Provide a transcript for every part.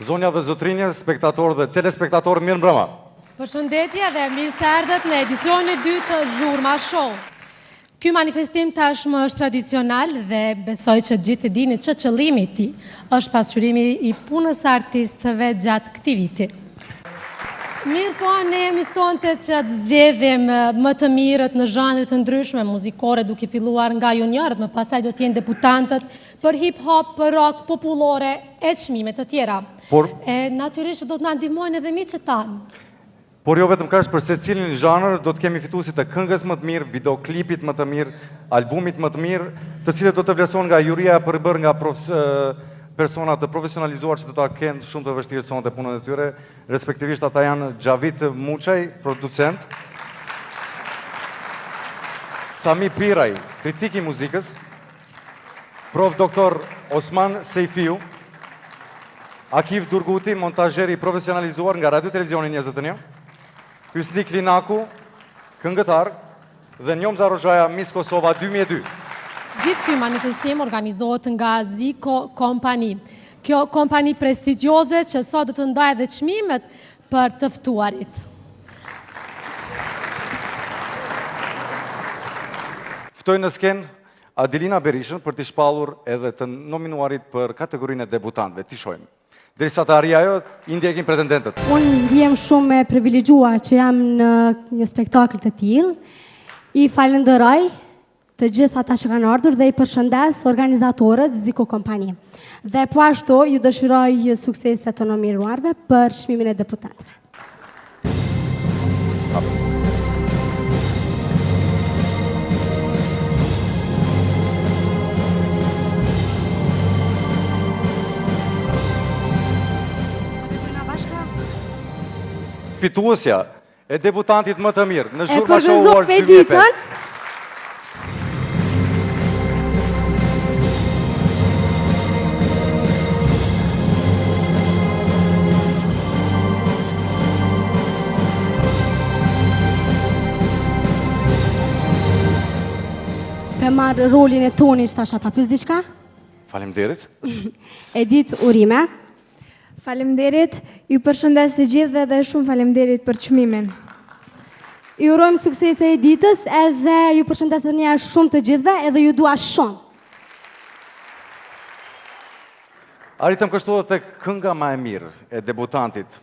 Zonja dhe zotrinje, spektatorë dhe telespektatorë, mirë mbrëma. Përshëndetje dhe mirë se erdhët në edicionin e dytë të Zhurma Show. Ky manifestim tashmë është tradicional dhe besoj që gjithë e dini që qëllimi i tij është pasqyrimi i punës së artistëve gjatë këtij viti. Mirë po, ne jemi sonte që të zgjedhim më të mirët në zhanre të ndryshme muzikore, duke filluar nga juniorët, më pastaj do të jenë debutantët për hip hop, për rock, popullore e çmime të tjera. E natyrisht do të na ndihmojnë edhe miqtë tanë. Por jo vetëm kaq, për secilin zhanër do të kemi fituesit të këngës më të mirë, videoklipit më të mirë, albumit më të mirë, të cilët do të vlerësohen nga juria e përbërë nga persona të profesionalizuar që do ta kenë shumë të vështirë sonte punën e tyre, respektivisht ata janë Xhavit Muçaj, producent, Sami Piraj, kritik i muzikës, Prof. Doktor Osman Sejfiu, Akif Durguti, montazher i profesionalizuar nga Radio Televizioni 21, Hysnik Linaku, këngëtar, dhe Njomza Rozhaja, Miss Kosova 2002. Gjithë ky manifestim organizohet nga Zico Kompani. Kjo kompani prestigjioze që sot do të ndajë edhe çmimet për të ftuarit. Ftoj në sken Adelina Berishën për t'i shpallur edhe të nominuarit për kategorinë e debutantëve. Ti shohim. Derisa të arrijë ajo, i ndjekin pretendentët. Unë ndihem shumë e privilegjuar që jam në një spektakël të tillë. I falenderoj të gjithë ata që kanë ardhur dhe i përshëndes organizatorët Zico Kompani. Dhe po ashtu ju dëshiroj suksese të nominuarve për çmimin e deputatëve. Fituesja e debutantit më të mirë në Zhurma Show Awards 2005. Për marrë rolin e Toni, shtash ata pyes diçka? Faleminderit. Edit Urime. Faleminderit, ju përshëndes të gjithë dhe shumë faleminderit për çmimin. Ju urojmë suksese Editës edhe ju përshëndes edhe një herë shumë të gjithëve edhe ju dua shumë. Arritëm kështu edhe tek kënga më e mirë e debutantit.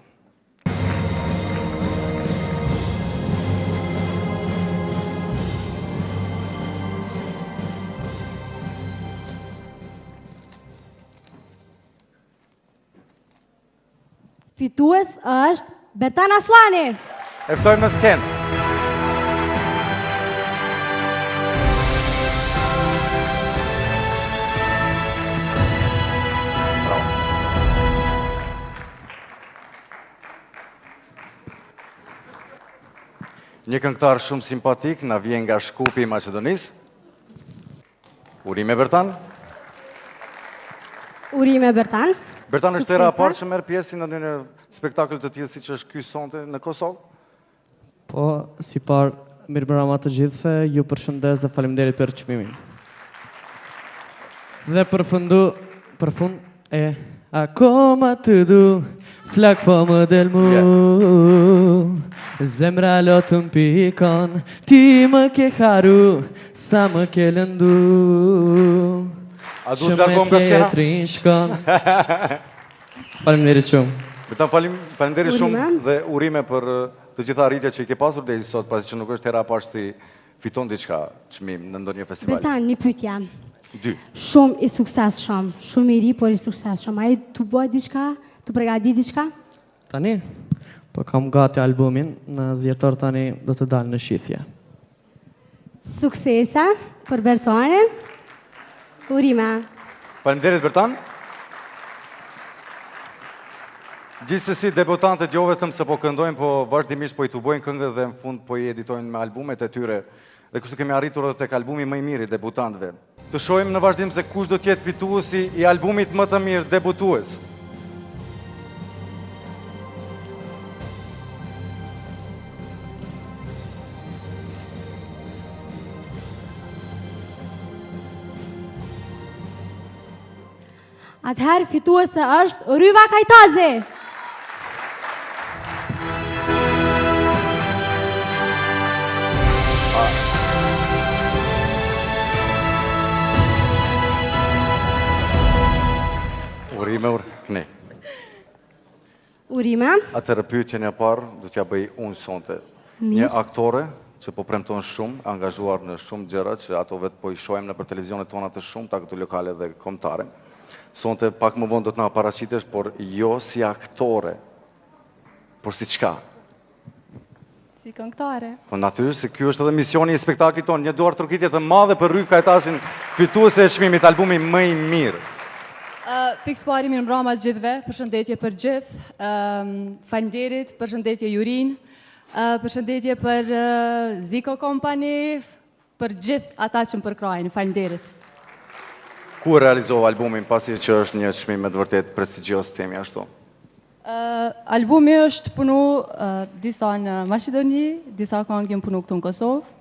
Fitues është Bertan Aslani. E ftojmë në sken. Një këngëtar shumë simpatik, na vjen nga Shkupi i Maqedonisë. Urime Bertan. Urime Bertan. Bertan është era e parë që merr pjesë në një spektakël të tillë siç është ky sonte në Kosovë? Po, si parë, mirëmbrëma të gjithëve, ju përshëndes dhe faleminderit për çmimin. Dhe për fund e akoma të du, flak po më del mu, zemra lotëm pikon, ti më ke haru, sa më ke lëndu. A du të largom nga skena? Faleminderit shumë. Bertan, faleminderit shumë dhe urime për të gjitha arritjet që i ke pasur deri sot, pasi që nuk është hera e parë që ti fiton diçka çmim në ndonjë festival. Bertan, një pyetje. 2. Shumë i suksesshëm, shumë i ri, por i suksesshëm. Ai tu bëj diçka, tu përgatit diçka? Tani, po kam gati albumin, në dhjetor tani do të dalë në shitje. Suksese për Bertanin. Urime. Faleminderit Bertan. Gjithsesi debutantët jo vetëm se po këndojnë, po vazhdimisht po i tubojnë këngët dhe në fund po i editojnë me albumet e tyre. Dhe kështu kemi arritur edhe tek albumi më i mirë i debutantëve. Të shohim në vazhdim se kush do të jetë fituesi i albumit më të mirë debutues. Atëherë fituese është Ryva Kajtazi. Urime, këne. Urime. Atëherë pyetjen e parë do t'ja bëj unë sonte. Një aktore që po premton shumë, angazhuar në shumë gjëra që ato vetë po i shohim nëpër televizionet tona të shumta këtu lokale dhe kombëtare. Sonte pak më vonë do të na paraqitesh, por jo si aktore, por si çka? Si këngëtare. Po natyrisht se ky është edhe misioni i spektaklit tonë, një duar trokitje të madhe për Ryv Kajtasin, fituese e çmimit albumi më i mirë. Pikës pari mirë mbrëma të gjithëve, përshëndetje për gjithë, faleminderit, përshëndetje Jurin, përshëndetje për Ziko Kompani, për gjithë ata që më përkrajnë, faleminderit. Ku e realizova albumin pasi që është një çmim me të vërtet prestigjioz, themi ashtu? Albumi është punu disa në Maqedoni, disa këngë jënë punu këtu në Kosovë,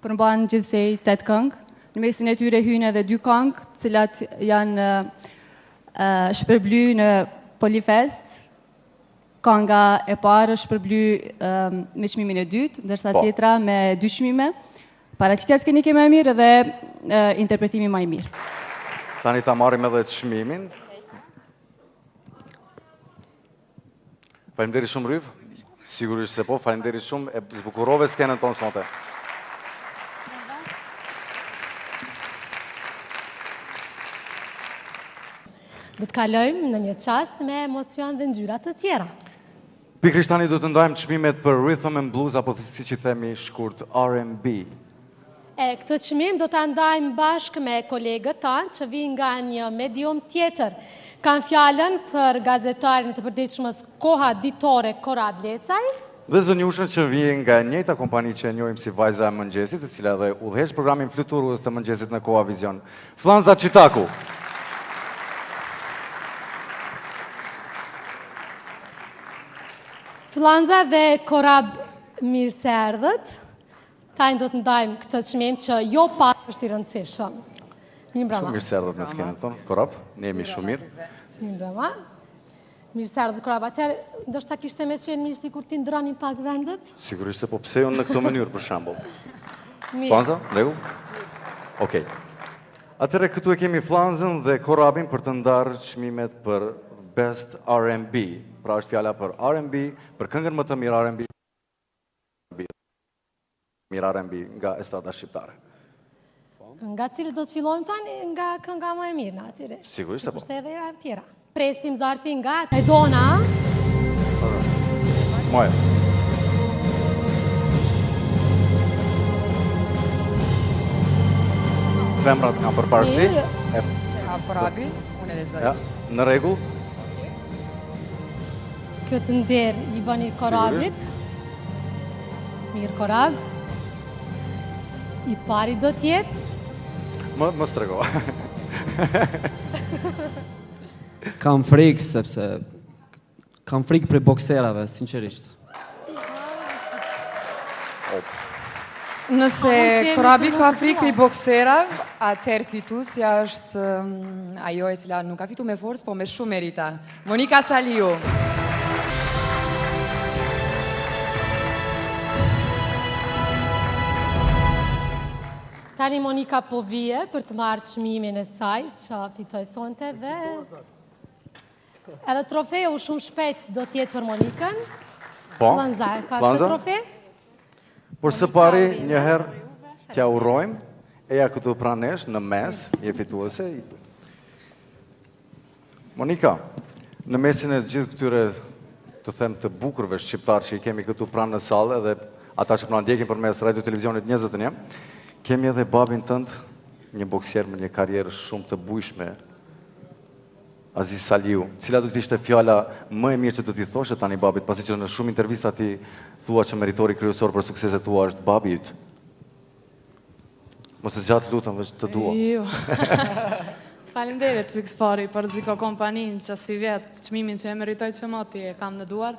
përmban gjithsej 8 këngë, në mesin e tyre hyjnë edhe 2 këngë, cilat janë shpërbly në Polifest. Kënga e parë është shpërbly me çmimin e dytë, ndërsa tjetra me 2 çmime. Paraqitja skenike më e mirë dhe interpretimi më i mirë. Tani ta marrim edhe çmimin. Faleminderit shumë Ryv. Sigurisht se po, faleminderit shumë, e zbukurove skenën tonë sonte. Do të kalojmë në një çast me emocion dhe ngjyra të tjera. Pikërisht tani do të ndajmë çmimet për Rhythm and Blues, apo siç i themi shkurt R&B. Këtë çmim do ta ndajmë bashkë me kolegët tanë që vijnë nga një medium tjetër. Kanë fjalën për gazetarin e të përditshmës Koha Ditore Korab Lecaj. Dhe zonjushën që vjen nga e njëjta kompani që e njohim si Vajza e Mëngjesit, e cila edhe udhëheq programin fluturues të mëngjesit në Koha Vizion. Flanza Çitaku. Flanza dhe Korab, mirë se erdhët. Tajnë do të ndajmë këtë çmim që jo pak është i rëndësishëm. Mirë mbrëma. Shumë mirë se erdhët në skenën tonë, Korab, ne jemi shumë mirë. Mirë mbrëma. Mirë se erdhët Korab, atëherë ndoshta kishte me qenë mirë sikur ti ndronin pak vendet? Sigurisht se po pse jo në këtë mënyrë për shembull. Mirë. Flanza, rregull? Okej. Atëherë këtu e kemi Flanzën dhe Korabin për të ndarë çmimet për Best R&B. Pra është fjala për R&B, për këngën më të mirë R&B. Mirë R&B nga estrada shqiptare. Nga cilët do të fillojmë tani, nga kënga më e mirë natyrisht. Sigurisht se po. Kurse edhe era tjera. Presim zarfin nga Ajdona. Moje. Femrat kanë përparësi. Korabi, unë e lexoj. Ja, në rregull. Këtë nder i bëni Korabit. Mirë Korab. I pari do t'jetë. Më strego. Kam frikë sepse kam frikë për bokserave, sinqerisht. Nëse Korabi ka frikë për bokserave, atëherë fituesja është ajo e cila nuk ka fitu me forcë, po me shumë merita. Monika Saliu. Tani Monika po vije për të marrë çmimin e saj, që fitoj sonte dhe edhe trofeu shumë shpejt do t'jetë për Monikën. Po, Flanza, ka këtë Flanza? trofe? Por së pari, njëherë t'ja urojmë, eja këtu pranesh në mes, je fituese. Monika, në mesin e gjithë këtyre, të them të bukurve shqiptarë që i kemi këtu pranë në salë, edhe ata që pranë ndjekin për mes radio televizionit 21, kemi edhe babin tënd, një boksier me një karrierë shumë të bujshme, Aziz Saliu, cila do të ishte fjala më e mirë që do t'i thoshe tani babit, pasi që në shumë intervista ti thua që meritori kryesor për sukseset tua është babi yt. Mos e zgjat lutëm, veç të dua. Jo. Faleminderit pikës pari për Ziko Kompanin që si vjetë çmimin që e meritoj që moti e kam në duar.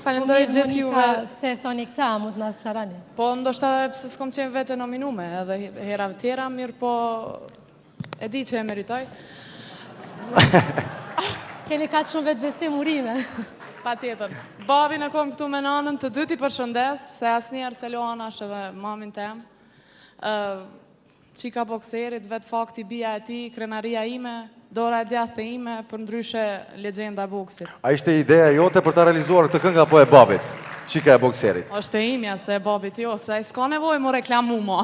falenderoj gjithë juve. Pse e thoni këta, mu të nas qarani? Po, ndoshta pse s'kom qenë vete nominume, edhe herave tjera, mirë po e di që e meritoj. Keni ka shumë vetë besim urime. Pa tjetër. Babin e kom këtu me nanën, të dy t'i përshëndes, se asnjëherë se Loana është edhe mamin tem. Qika bokserit, vetë fakti bia e ti, krenaria ime, dora e djathë e ime, për ndryshe legjenda e boksit. A ishte ideja jote për ta realizuar këtë këngë apo e babit? Qika e bokserit. Është e imja se e babit jo, se ai s'ka nevojë më reklamu mo.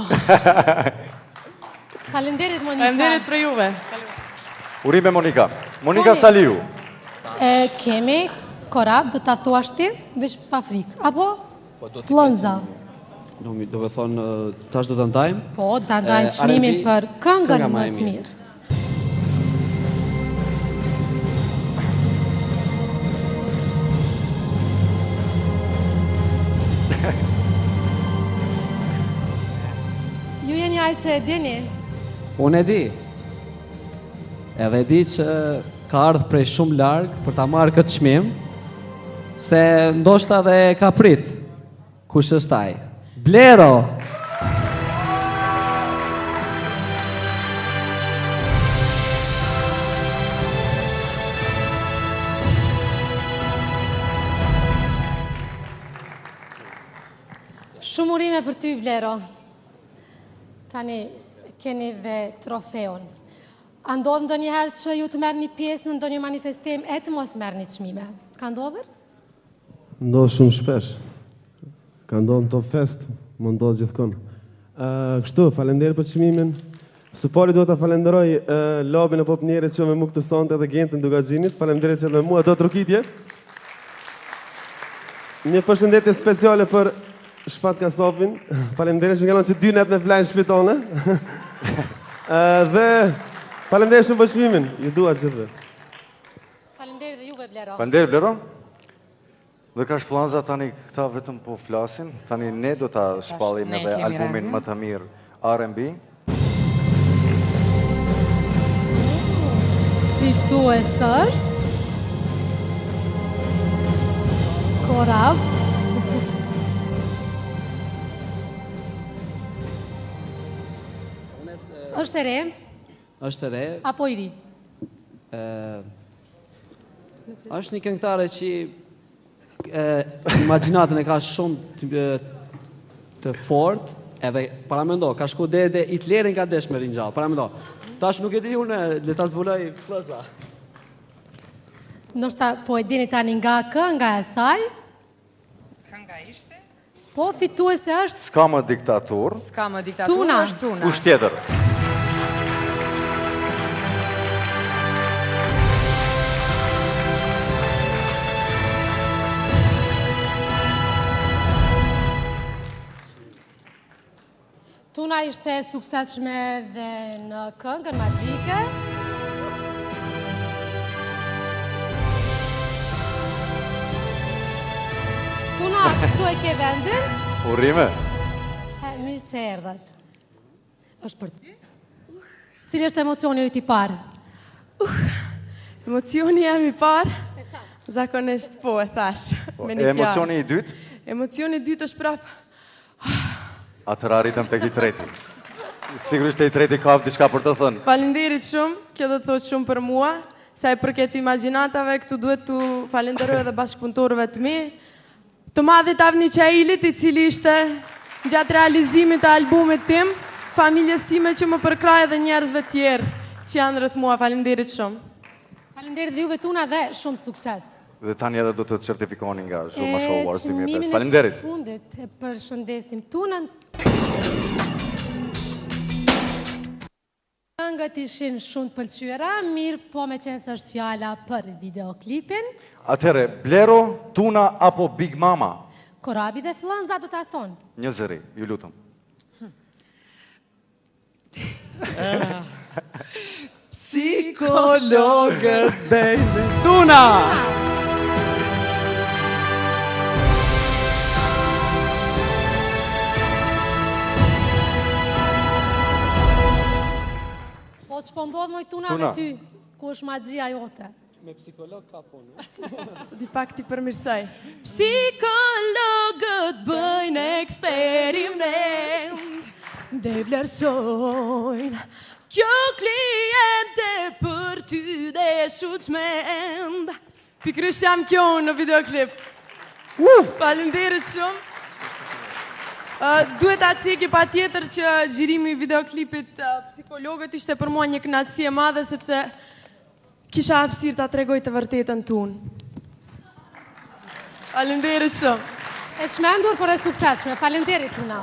Falenderit, Monika. Falenderit për juve. Urime Monika. Monika Saliu. Kemi korab, do ta thuash ti, veç pa frikë. Apo? Flonza. Do me thonë, tash do të ndajmë? Po, do ta ndajmë çmimin për këngën më të mirë. Ju jeni ai që e dini? Unë e di. Edhe di që ka ardhë prej shumë largë për ta marrë këtë çmim, se ndoshta dhe ka prit. Kush është ai? Blero! Shumë urime për ty, Blero. Tani keni dhe trofeun. A ndodhë ndonjëherë që ju të merë një pjesë në ndonjë manifestim e të mos merë një çmime? Ka ndodhër? Ndodhë shumë shpesh. Ka ndodhë në Top Fest, më ndodhë gjithkonë. Kështu, falenderë për çmimin. Së pari duhet ta falenderoj lobin e pop njerit që me mu këtë sonte dhe Gentën Dugaxhinit. Falenderë që me mua do trokitje. Një përshëndetje speciale për Shpat Kasopin. Falenderë që ngelon që 2 net me flajnë shpitone. Dhe falenderë shumë për çmimin. Ju dua gjithëve. Falenderë dhe juve, Blero. Falenderë, Blero. Dhe ka shflanza tani këta vetëm po flasin. Tani ne do ta shpallim edhe albumin më të mirë R&B. Fitues është Korab. Është e re? Është e re. Apo i ri? Është një këngëtare që imagjinatën e ka shumë të fort, edhe paramendo, ka shku dhe Hitlerin ka desh me rinjallë, paramendo. Tash nuk e di unë, le ta zbuloj flëza. Ndoshta po e dini tani nga kënga e saj? Kënga ishte? Po, fituese është S'ka më diktatur. S'ka më diktatur, Tuna. është Tuna. Kush tjetër? Tuna ishte suksesshme dhe në këngën magjike. Tuna, këtu e ke vendin? Urime. Mirë se erdhët. Është për ty? Cili është emocioni yt i parë? Emocioni jam i parë? Zakonisht po e thash. Emocioni i dytë? Emocioni i dytë është prapë. Atëra arritëm tek i treti. Sigurisht e i treti ka diçka për të thënë. Falenderit shumë, kjo do të thotë shumë për mua, sa i përket imagjinatave, këtu duhet të falenderoj edhe bashkëpunëtorëve të mi, të madhit Avni Qailit, i cili ishte gjatë realizimit të albumit tim, familjes time që më përkraj dhe njerëzve tjerë që janë rreth mua. Falenderit shumë. Falenderit dhe juve Tuna dhe shumë sukses. Dhe tani edhe do të certifikoni nga Zhurma Show Awards 2005. Çmimin Faleminderit. e fundit e përshëndesim Tunën. Këngët ishin shumë të pëlqyera, mirë po me qenë se është fjala për videoklipin. Atëre, Blero, Tuna apo Big Mama? Korabi dhe Flënza do ta thonë. Një zëri, ju lutëm. Psikologët, baby. Tuna! Po që po ndodhë moj Tuna me ty, ku është magjia jote? Me psikolog ka punë. Di pak ti përmirësoj. Psikologët bëjnë eksperiment dhe vlerësojnë kjo kliente për ty dhe shuqmend. Pikrisht jam kjo në videoklip. Faleminderit shumë. Duhet atë ceki pa tjetër që gjirimi i videoklipit psikologët ishte për mua një kënaqësi e madhe sepse kisha hapësirë ta tregoj të vërtetën tunë. Faleminderit shumë. E çmendur por e suksesshme. Faleminderit Tuna.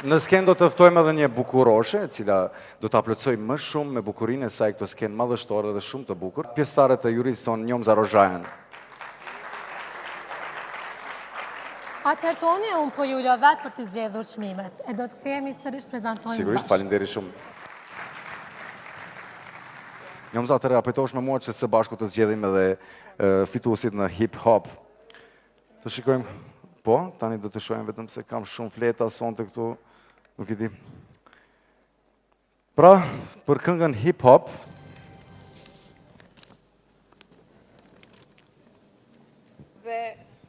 Në sken do të ftojmë edhe një bukuroshe, e cila do ta plotësoj më shumë me bukurinë e saj këtë sken madhështore dhe shumë të bukur. Pjesëtarët e jurisë son Njomza Rozhajan. Atëherë Toni, unë po ju lë vetë për të zgjedhur çmimet. E do të kthehemi sërish prezantojmë. Sigurisht, faleminderit shumë. Njomza, atëherë apetosh me mua që së bashku të zgjedhim edhe fituesit në hip hop. Të shikojmë. Po, tani do të shohim vetëm se kam shumë fleta sonte këtu, nuk i di. Pra, për këngën hip hop, dhe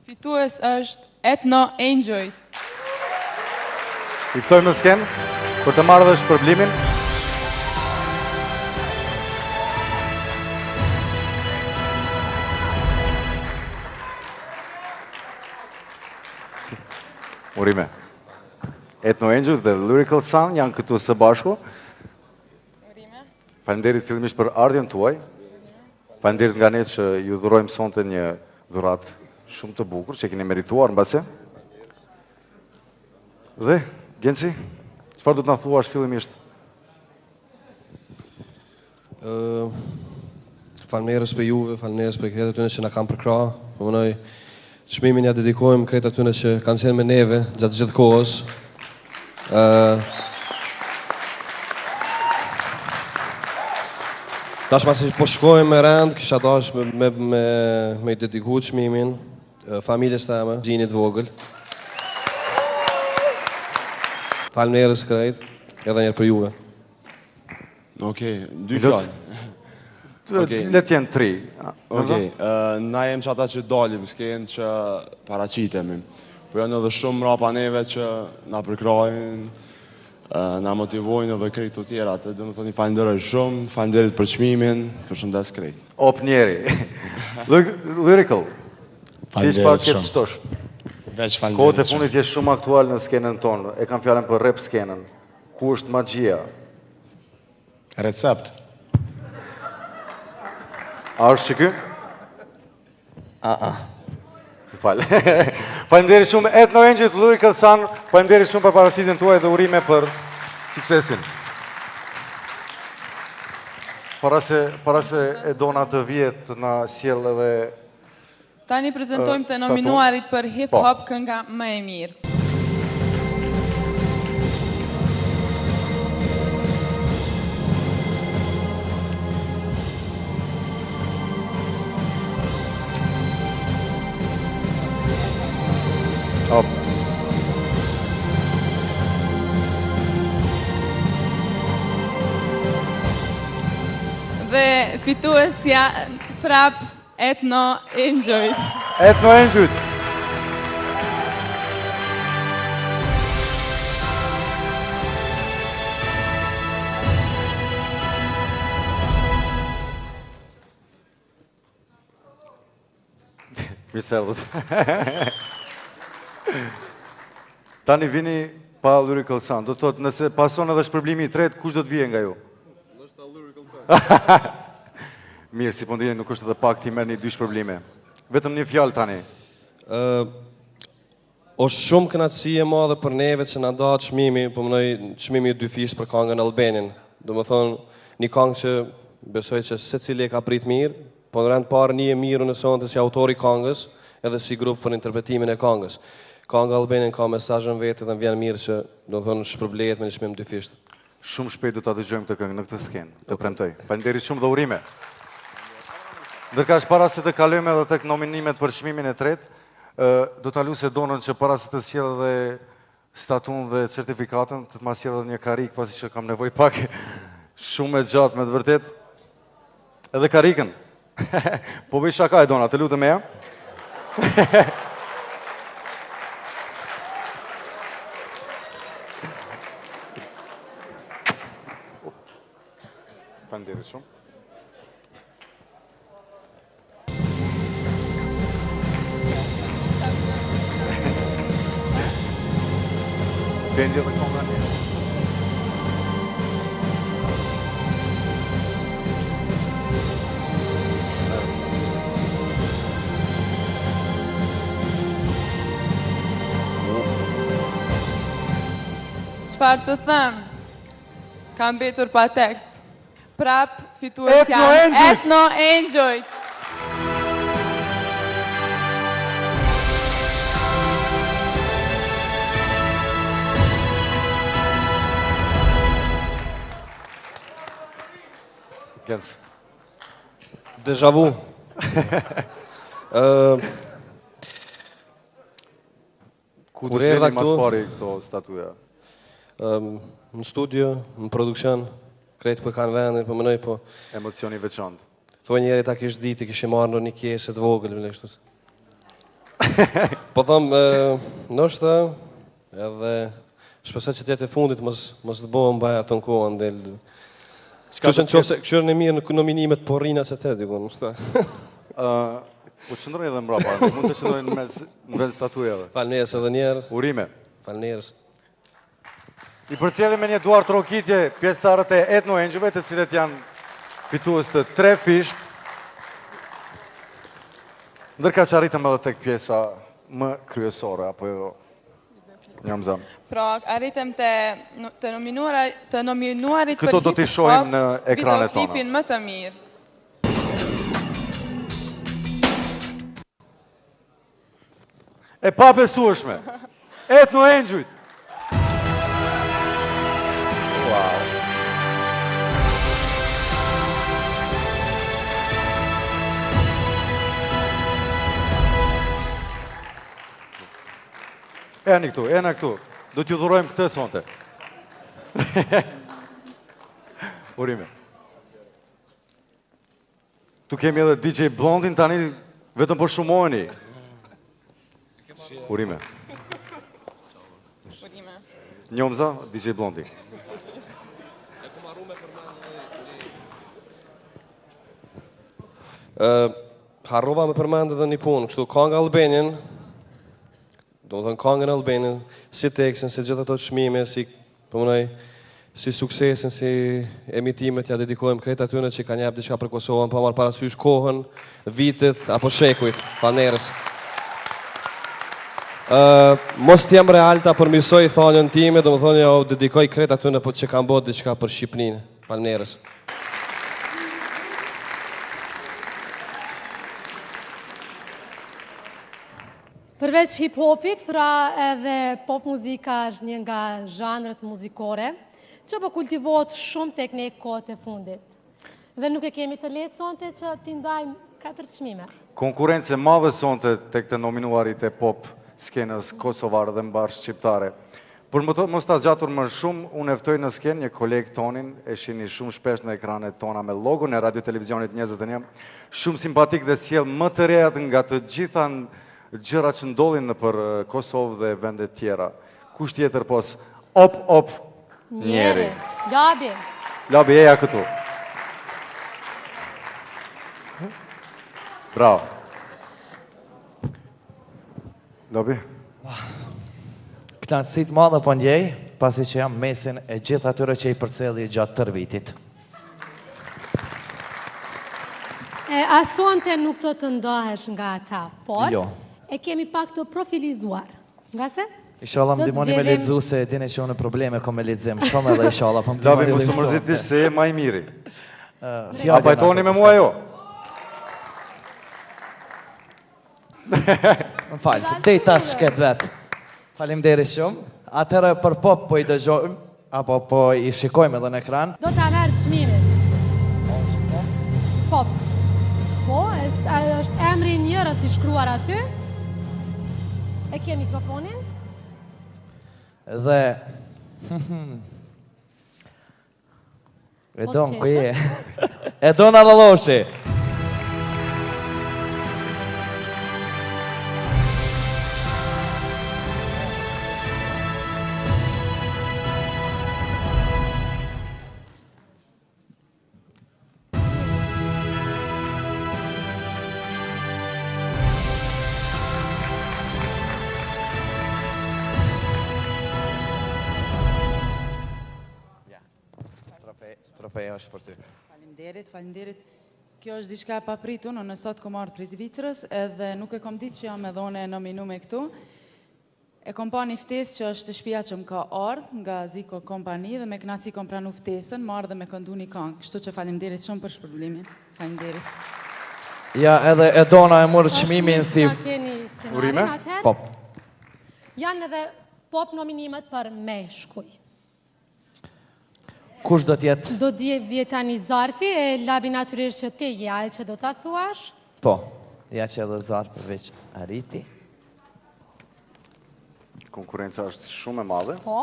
fitues është Ethno Enjoy. i ftojmë në sken për të marrë dhe shpërblimin. Urime. Ethno Enjoy dhe Lyrical Sun janë këtu së bashku. Faleminderit fillimisht për ardhjen tuaj. Faleminderit nga ne që ju dhurojmë sonte një dhuratë shumë të bukur që keni merituar mbase. Dhe Genci, çfarë do të na thuash fillimisht? Faleminderit për juve, faleminderit për këtë atyre që na kanë përkrah. Unë çmimin ja dedikojmë kretë atyre që kanë qenë me neve gjatë gjithë kohës. Tash pasi po shkojmë me rend, kisha dash me i dediku çmimin familjes teme, gjinit vogël. Faleminderit krejt, edhe njerë për juve. Okej, dy fjallë. Le t'jenë 3. Okej, na jem që ata që dalim, s'kenë që paracitemi. Po janë edhe shumë mrapa neve që na përkrajnë, na motivojnë edhe krejt të tjera. Dhe më thoni falenderoj shumë, falenderit për çmimin, përshëndes krejt. Op njeri. Lyrical. Falenderit shumë. Veç falenderit shumë. Kohët e fundit je shumë aktual në skenën tonë. E kam fjallën për rap skenën. Ku është magjia? Recept. A është që ky? A. Falë. Faleminderit shumë Ethno Enjoy, Lyrical Sun. Faleminderit shumë për paraqitjen tuaj dhe urime për suksesin. Para se e dona të vjet na sjell edhe Tani prezentojmë të nominuarit për hip hop kënga më e mirë. Dhe fituesja prap Ethno Enjoy. Ethno Enjoy. Mirësellës. Tani vini pa Lyrical Sun. Do të thotë, nëse pason edhe shpërblimi i tretë, kush do të vije nga ju? Mirë, si po ndini, nuk është edhe pak ti merr një 2 shpërblime. Vetëm një fjalë tani. Është shumë kënaqësi e madhe për neve që na dha çmimi, po mënoj çmimi 2 fish për këngën Albenin. Domethënë, një këngë që besoj që secili e ka prit mirë, po në rend parë një e mirë në sonte si autori i këngës, edhe si grup për interpretimin e këngës. Kënga Albenin ka mesazhin vetë dhe vjen mirë që domethënë shpërblehet me një çmim 2 fish. Shumë shpejt do ta dëgjojmë këtë këngë në këtë skenë, të premtoj. Faleminderit shumë dhe urime. Ndërkaq para se të kalojmë edhe tek nominimet për çmimin e tretë, do ta lusë Donën që para se të sjellë edhe statun dhe certifikatën, të ma sjellë edhe një karik pasi që kam nevojë pak shumë e gjatë me të vërtet. Edhe karikën. Po bëj shaka e dona, të lutem meja. Faleminderit shumë. Bendje dhe konga një. Çfarë të them? Kam betur pa tekst. Prap fitues janë Etno Enjoy. Gjens. Deja vu. Ku të veni mas pari këto statuja? Në studio, në produksion, krejtë për kanë vendin, për mënoj, po... Emocioni veçantë. Thoj njeri ta kish diti, kishë marrë në një kjesë të vogël, vile kështu. Po thëmë, nështë, edhe shpesat që tjetë e fundit, mos të bohë mbaj ato në kohën, del... Këshërë në mirë në nominimet po rina se te, dikon, nështë. Po qëndroj edhe mbrapa, mund të qëndroj në vend statujeve. Falnerës edhe njerë. Urime. Falnerës. I përcjellim me një duar trokitje pjesëtarët e Etno Engjëve, të cilët janë fitues të 3 fisht. Ndërka që arritëm edhe tek pjesa më kryesore, apo jo? Njëm zamë. Pra, arritëm të nominuarit Këto do t'i shohim në ekranet tona. Videoklipin më të mirë. E pa besueshme. Etno Engjëjt. Wow. Eni këtu. Do t'ju dhurojmë këtë sonte. Urime. Tu kemi edhe DJ Blondin tani, vetëm për shumojni. Urime. Njomza, DJ Blondi. Harrova me përmendë dhe një punë, kështu Kanga Albanin, do të thënë Kangën Albanin, si tekstin, si gjithë ato të shmime, si pëmënoj, si suksesin, si emitimet, ja dedikojmë krejt atyne që ka njep diçka për Kosovën, pa marrë parasysh kohën, vitit, apo shekujt, fanerës. Mos t'jem realta përmirësoj thanjën time, do më thonë ja dedikoj krejt atyne po që kam bot diçka për Shqipninë, fanerës. Përveç hip-hopit, pra edhe pop muzika është një nga zhanrët muzikore, që po kultivohet shumë tek ne kohët e fundit. Dhe nuk e kemi të letë sonte që t'i ndajmë 4 çmime. Konkurrencë madhe sonte tek të nominuarit e pop skenës kosovar dhe mbar shqiptare. Për mos ta zgjatur më shumë, unë eftoj në skenë një kolegë tonin, e shihni shumë shpesh në ekranet tona me logon e Radio Televizionit 21, shumë simpatik dhe sjell më të rejat nga të gjitha gjëra që ndodhin në për Kosovë dhe vendet tjera. Kush tjetër pos op njeri. Labi. Labi, eja këtu. Bravo. Labi. Kënaqësi madhe po ndjej, pasi që jam mesin e gjithë atyre që i përcjelli gjatë tërë vitit. Asonte nuk do të ndahesh nga ata, por e kemi pak të profilizuar. Nga se? Inshallah më ndihmoni me lexu se dini që unë probleme kam me lexim shumë edhe inshallah po më ndihmoni. Labi, mos u mërzitish se je më i miri. A pajtoni me mua jo? Më falë, te i tas shket vetë. Faleminderit shumë. Atëherë për pop po i dëgjojmë, apo po i shikojmë edhe në ekran. Do ta merr çmimin. Pop. Po, është emri i njerëz i shkruar aty. E ke mikrofonin? Dhe Edon, ku je? Edon Allaloshi. Trofeja është për ty. Faleminderit. Kjo është diçka e papritur, unë sot kom ardhur prej Zvicrës edhe nuk e kom ditë që jam me dhone nominume këtu. E kom pa një ftesë që është shtëpia që më ka ardhur nga Zico Kompani dhe me kënaqësi kom pranu ftesën, më ardhe me këndu një këngë. Kështu që faleminderit shumë për shpërblimin. Faleminderit. Ja, edhe Edona e morë çmimin si urime. Pop. Janë edhe pop nominimet për meshkuj. Kush do t'jetë? Do t'jetë tani Zarfi e labi natyrisht që ti ja e që do t'a thuash? Po, ja që edhe Zarfi veç arriti. Konkurenca është shumë e madhe. Po.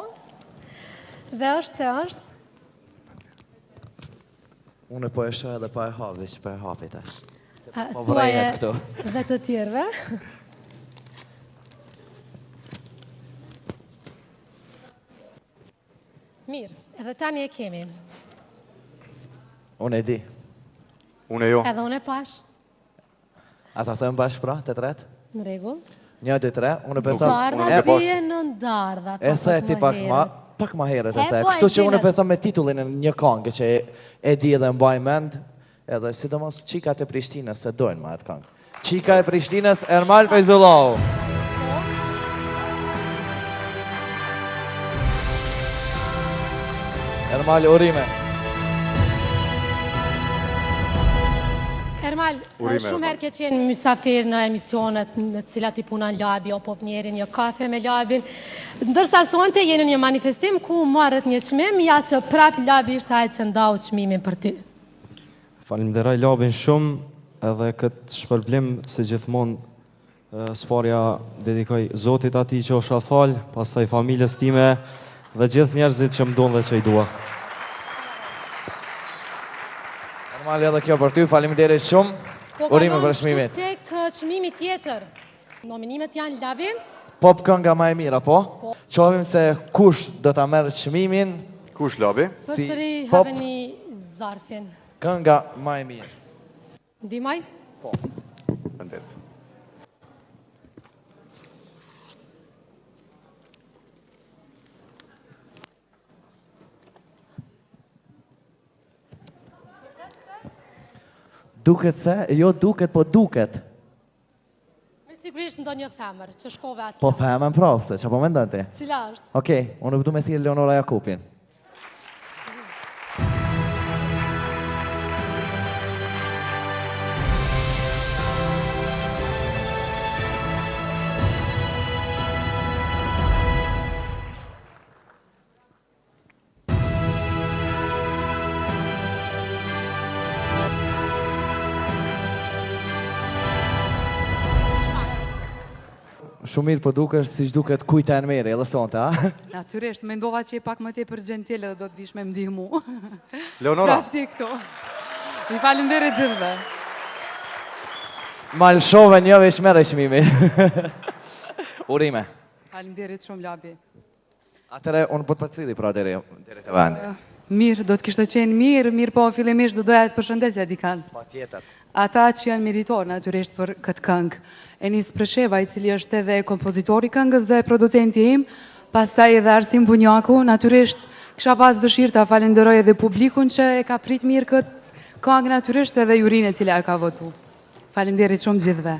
Dhe është. Unë po e shoh edhe pa e hap, veç pa e hapit tash. Po Thuaje vrejet këtu. dhe të tjerëve. Mirë, edhe tani e kemi. Unë e di. Unë e jo. Edhe unë e pash. Ata thëmë bashkë pra, të tretë? Në regull. 1, 2, 3, unë besoj... Darda bie në ndardha. E the ti pak ma herët e the. Kështu që unë besoj me titullin e një këngë që e di edhe mbaj mend, edhe sidomos Qika e Prishtinës se dojnë ma atë këngë. Qika e Prishtinës, Ermal Fejzullahu. Ermal, urime. Ermal, shumë herë ke qenë mysafir në emisionet në cilat i punan labi, o pop njerin një kafe me labin. Ndërsa sonte jeni një manifestim ku marrët një çmim, ja që prap labi ishte ajtë që ndau çmimin për ty. Falenderoj labin shumë, edhe këtë shpërblim se gjithmonë sparja dedikoj Zotit ati që është falë, pastaj familjes time dhe gjithë njerëzit që më donë dhe që i dua. Normali edhe kjo për ty, faleminderit shumë. Urime për çmimin. Po kalon tek çmimi tjetër. Nominimet janë labi. Pop kënga ma e mira, po? Qohim se kush do ta merr çmimin. Kush labi? Përsëri hapeni Zarfin. Kënga ma e mirë. Ndimaj? Po. Faleminderit. Duket se, jo duket, po duket. Me sigurisht ndo një femër, që shkove atë. Po femën prapë, se që po mendon ti? Cila është? Okej, unë du me thirë Leonora Jakupin. Shumë mirë po dukesh si që duket kujta e në meri, edhe sonte, a? Natyrisht, mendova që i pak më tepër gjentile dhe do të vish me ndihmu. Leonora. Prapti këto. Mi faleminderit gjithëve. Malshove një veç mere çmimi. Urime. Faleminderit shumë labi. Atëre, unë po të përcidi pra deri të vendi. Mirë, do të kishte qenë mirë po fillimisht do doja të përshëndesja dikant. Pa tjetër. Ata që janë meritor natyrisht për këtë këngë. Enis Presheva, i cili është edhe kompozitori këngës dhe producenti im, pastaj edhe Arsim Bunjaku, natyrisht kisha pas dëshirë ta falenderoj edhe publikun që e ka prit mirë këtë këngë, natyrisht edhe jurinë e cila e ka votu. Faleminderit shumë gjithëve.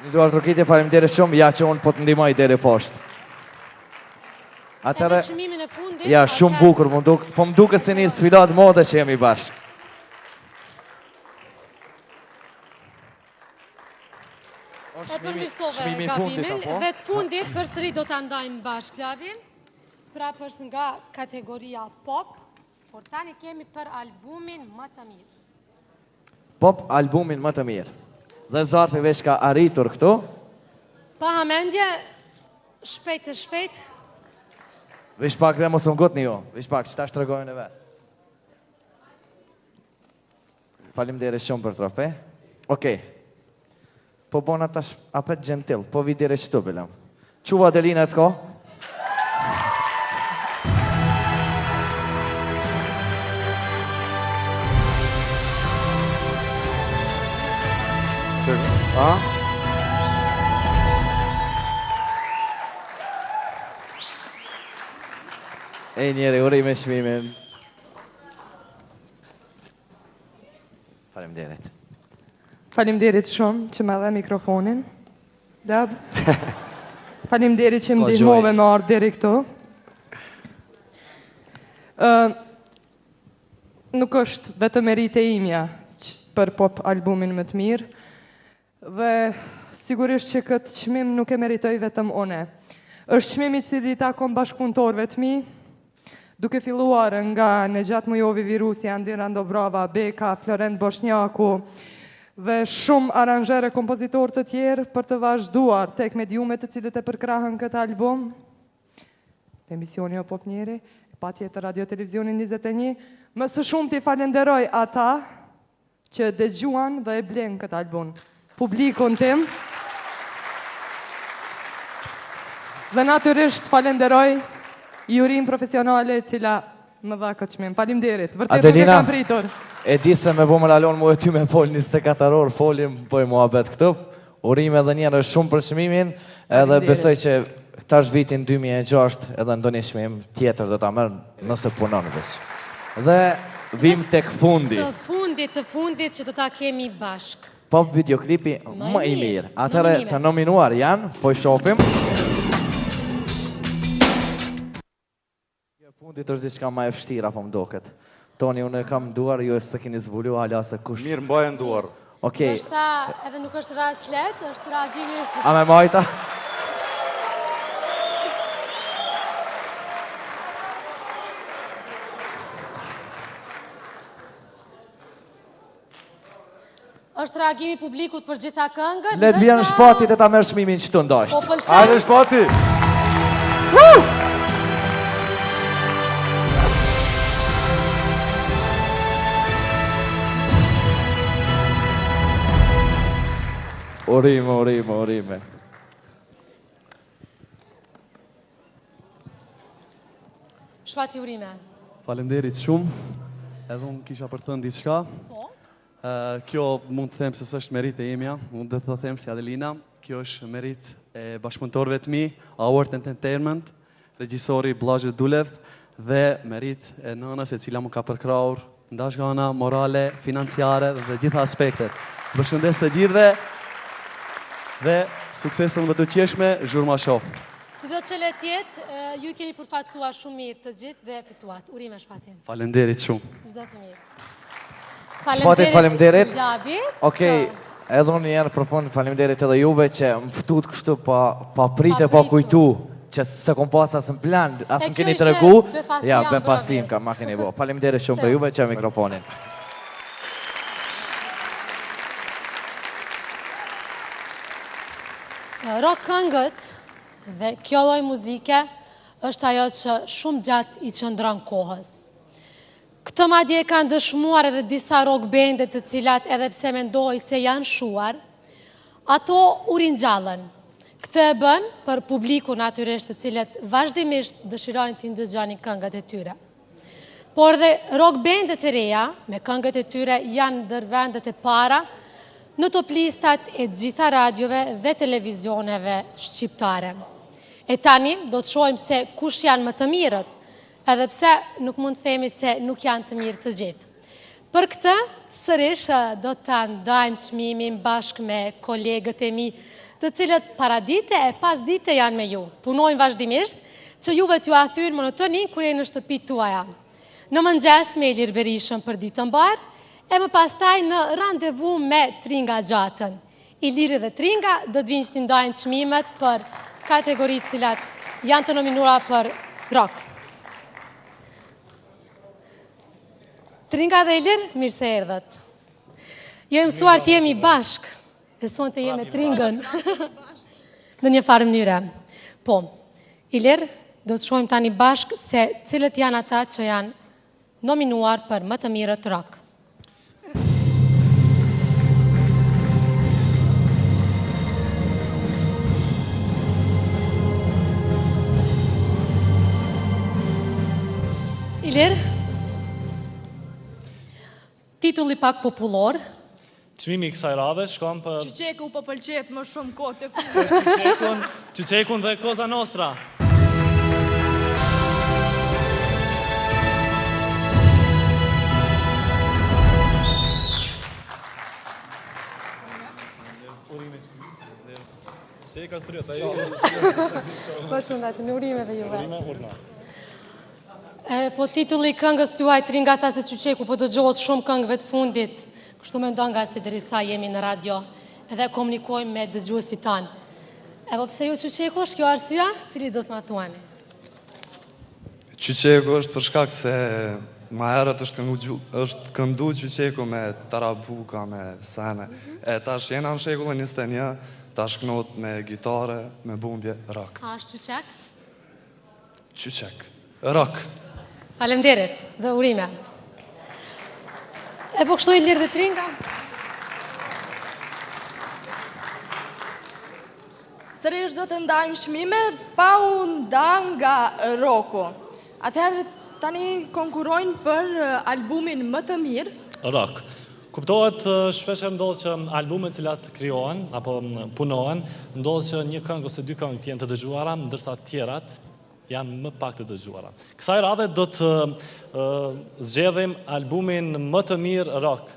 Një duar rokitje, faleminderit shumë, ja që unë po të ndihmoj deri poshtë. Edhe çmimin e fundit. Ja, shumë bukur, po më duke si një sfilat mode që jemi bashkë. E përmirësove gabimin dhe të fundit përsëri do të ndajmë bashkë labin. Prap është nga kategoria pop, por tani kemi për albumin më të mirë. Pop, albumin më të mirë. Dhe Zarfi veç ka arritur këtu. Pa hamendje, shpejt e shpejt. Veç pak dhe mos më gotë një jo, veç pak që ta shtregojnë e vetë. Faleminderit shumë për trofe. Okej. Po bona tash apet gentil, po vi dire qëtu bilem. Quva Adelina e s'ko? E njeri, urime shmimin. Faleminderit. Faleminderit shumë që më dhe mikrofonin. Dab. Faleminderit që më ndihmove me ardhë deri këtu. Nuk është vetëm merite imja për pop albumin më të mirë, dhe sigurisht që këtë çmim nuk e meritoj vetëm une. Është çmimi që cili takon bashkëpunëtorëve të mi, duke filluar nga Nejat Mujovi Virusi, Andira Ndobrava, Beka, Florent Boshnjaku dhe shumë aranjere kompozitorë të tjerë për të vazhduar tek mediumet të cilët e përkrahën këtë album, emisioni o pop njeri, pa tjetër Radio Televizionin 21, më së shumë t'i falenderoj ata që dëgjuan dhe e blen këtë album. Publikun tim, dhe natyrisht falenderoj jurin profesionale cila më dha këtë çmim. Faleminderit, vërtet nuk e kam pritur. E di se me bo më lalon mu e ty me fol 24 orë, folim, bëj muhabet këtu. Urime edhe njerë shumë për çmimin, edhe besoj që tash vitin 2006 edhe ndonjë çmim tjetër do ta merr nëse punon veç. Dhe vim tek fundi. Të fundit që do ta kemi bashk. Pop videoklipi më i mirë. Atëre të nominuar janë, po i shohim. Fundit është diçka më e vështirë apo më duket. Toni, unë e kam duar, ju e se keni zbulu hala se kush. Mirë mbaj e nduar. Okej. Edhe nuk është edhe as lehtë, është reagimi. A me majta? Është reagimi publikut për gjitha këngët. Le të vjen shpatit e ta merr çmimin që të ndasht. Po pëlqen. Hajde shpati! Orime. Shpati urime. Faleminderit shumë, edhe unë kisha për thënë diçka. Kjo mund të them se s'është merit e imja, mund të them si Adelina, kjo është merit e bashkëpunëtorëve të mi, Award Entertainment, regjisori Blazhe Dulev, dhe merit e nënës e cila më ka përkrahur ndashgana morale, financiare dhe gjitha aspektet. Përshëndes të gjithëve dhe suksesën më të qeshme, zhurma shoh. Si do që le tjetë, ju keni përfatësuar shumë mirë të gjithë dhe fituat. Urime shpatin. Falenderit shumë. Çdo të mirë. Shpatit faleminderit. Gjabit. Okej, edhe unë njerë përpun faleminderit edhe juve që më ftut kështu pa prite, pa kujtu, që se kom pas asën plan, asën keni të regu, ja, befasim ka ma keni bo. Faleminderit shumë për juve që mikrofonin. Rock këngët dhe kjo lloj muzike është ajo që shumë gjatë i qëndron kohës. Këtë madje e kanë dëshmuar edhe disa rock bende të cilat edhe pse mendoj se janë shuar, ato u ringjallën. Këtë e bën për publiku natyrisht të cilët vazhdimisht dëshirojnë të ndëgjojnë këngët e tyre. Por dhe rock bendet e reja me këngët e tyre janë ndër vendet e para në top listat e gjitha radiove dhe televizioneve shqiptare. E tani do të shohim se kush janë më të mirët, edhe pse nuk mund të themi se nuk janë të mirë të gjithë. Për këtë, sërish do të ndajmë çmimin bashkë me kolegët e mi, të cilët paradite e pas dite janë me ju. Punojnë vazhdimisht që juve t'ju athyrë më në të një kur e në shtëpi tuaja. Në mëngjes me Ilir Berishën për ditën barë, e më pastaj në randevu me Tringa Gjatën. Iliri dhe Tringa do të vinë që të ndajnë çmimet për kategoritë cilat janë të nominuara për rock. Tringa dhe Ilir, mirë se erdhët. Jemi mësuar të jemi bashkë, e sonë të jemi Tringën. Në një farë mënyre. Po, Ilir, do të shohim tani bashkë se cilët janë ata që janë nominuar për më të mirët rock. Hitler. Titulli pak popullor. Çmimi i kësaj radhe shkon për Qyqeku po pëlqet më shumë kohë të fundit. Qyqekun dhe Koza Nostra. Po shumë dhe të në urime dhe juve. Po titulli këngës tuaj Tringa tha se Qyqeku po dëgjohet shumë këngëve të fundit, kështu me ndonë nga se derisa jemi në radio edhe komunikojmë me dëgjuesit tanë. E po pse ju Qyqeku është kjo arsyeja, cili do të ma thuani? Qyqeku është për shkak se ma herët është këndu Qyqeku me tarabuka, me sene. E tash jena në shekullin 21, tash kënot me gitare, me bumbje, rock. A është Qyqek? Qyqek. Rock. Faleminderit dhe urime. E po kështu i lirë dhe Tringa? Sërish do të ndajnë çmime pa u nda nga roku. Atëherë tani konkurojnë për albumin më të mirë. Rock. Kuptohet shpesh ndodh që albumet cilat krijohen apo punohen, ndodh që një këngë ose dy këngë të jenë të dëgjuara, ndërsa të tjerat janë më pak të dëgjuara. Kësaj radhe do të zgjedhim albumin më të mirë rock.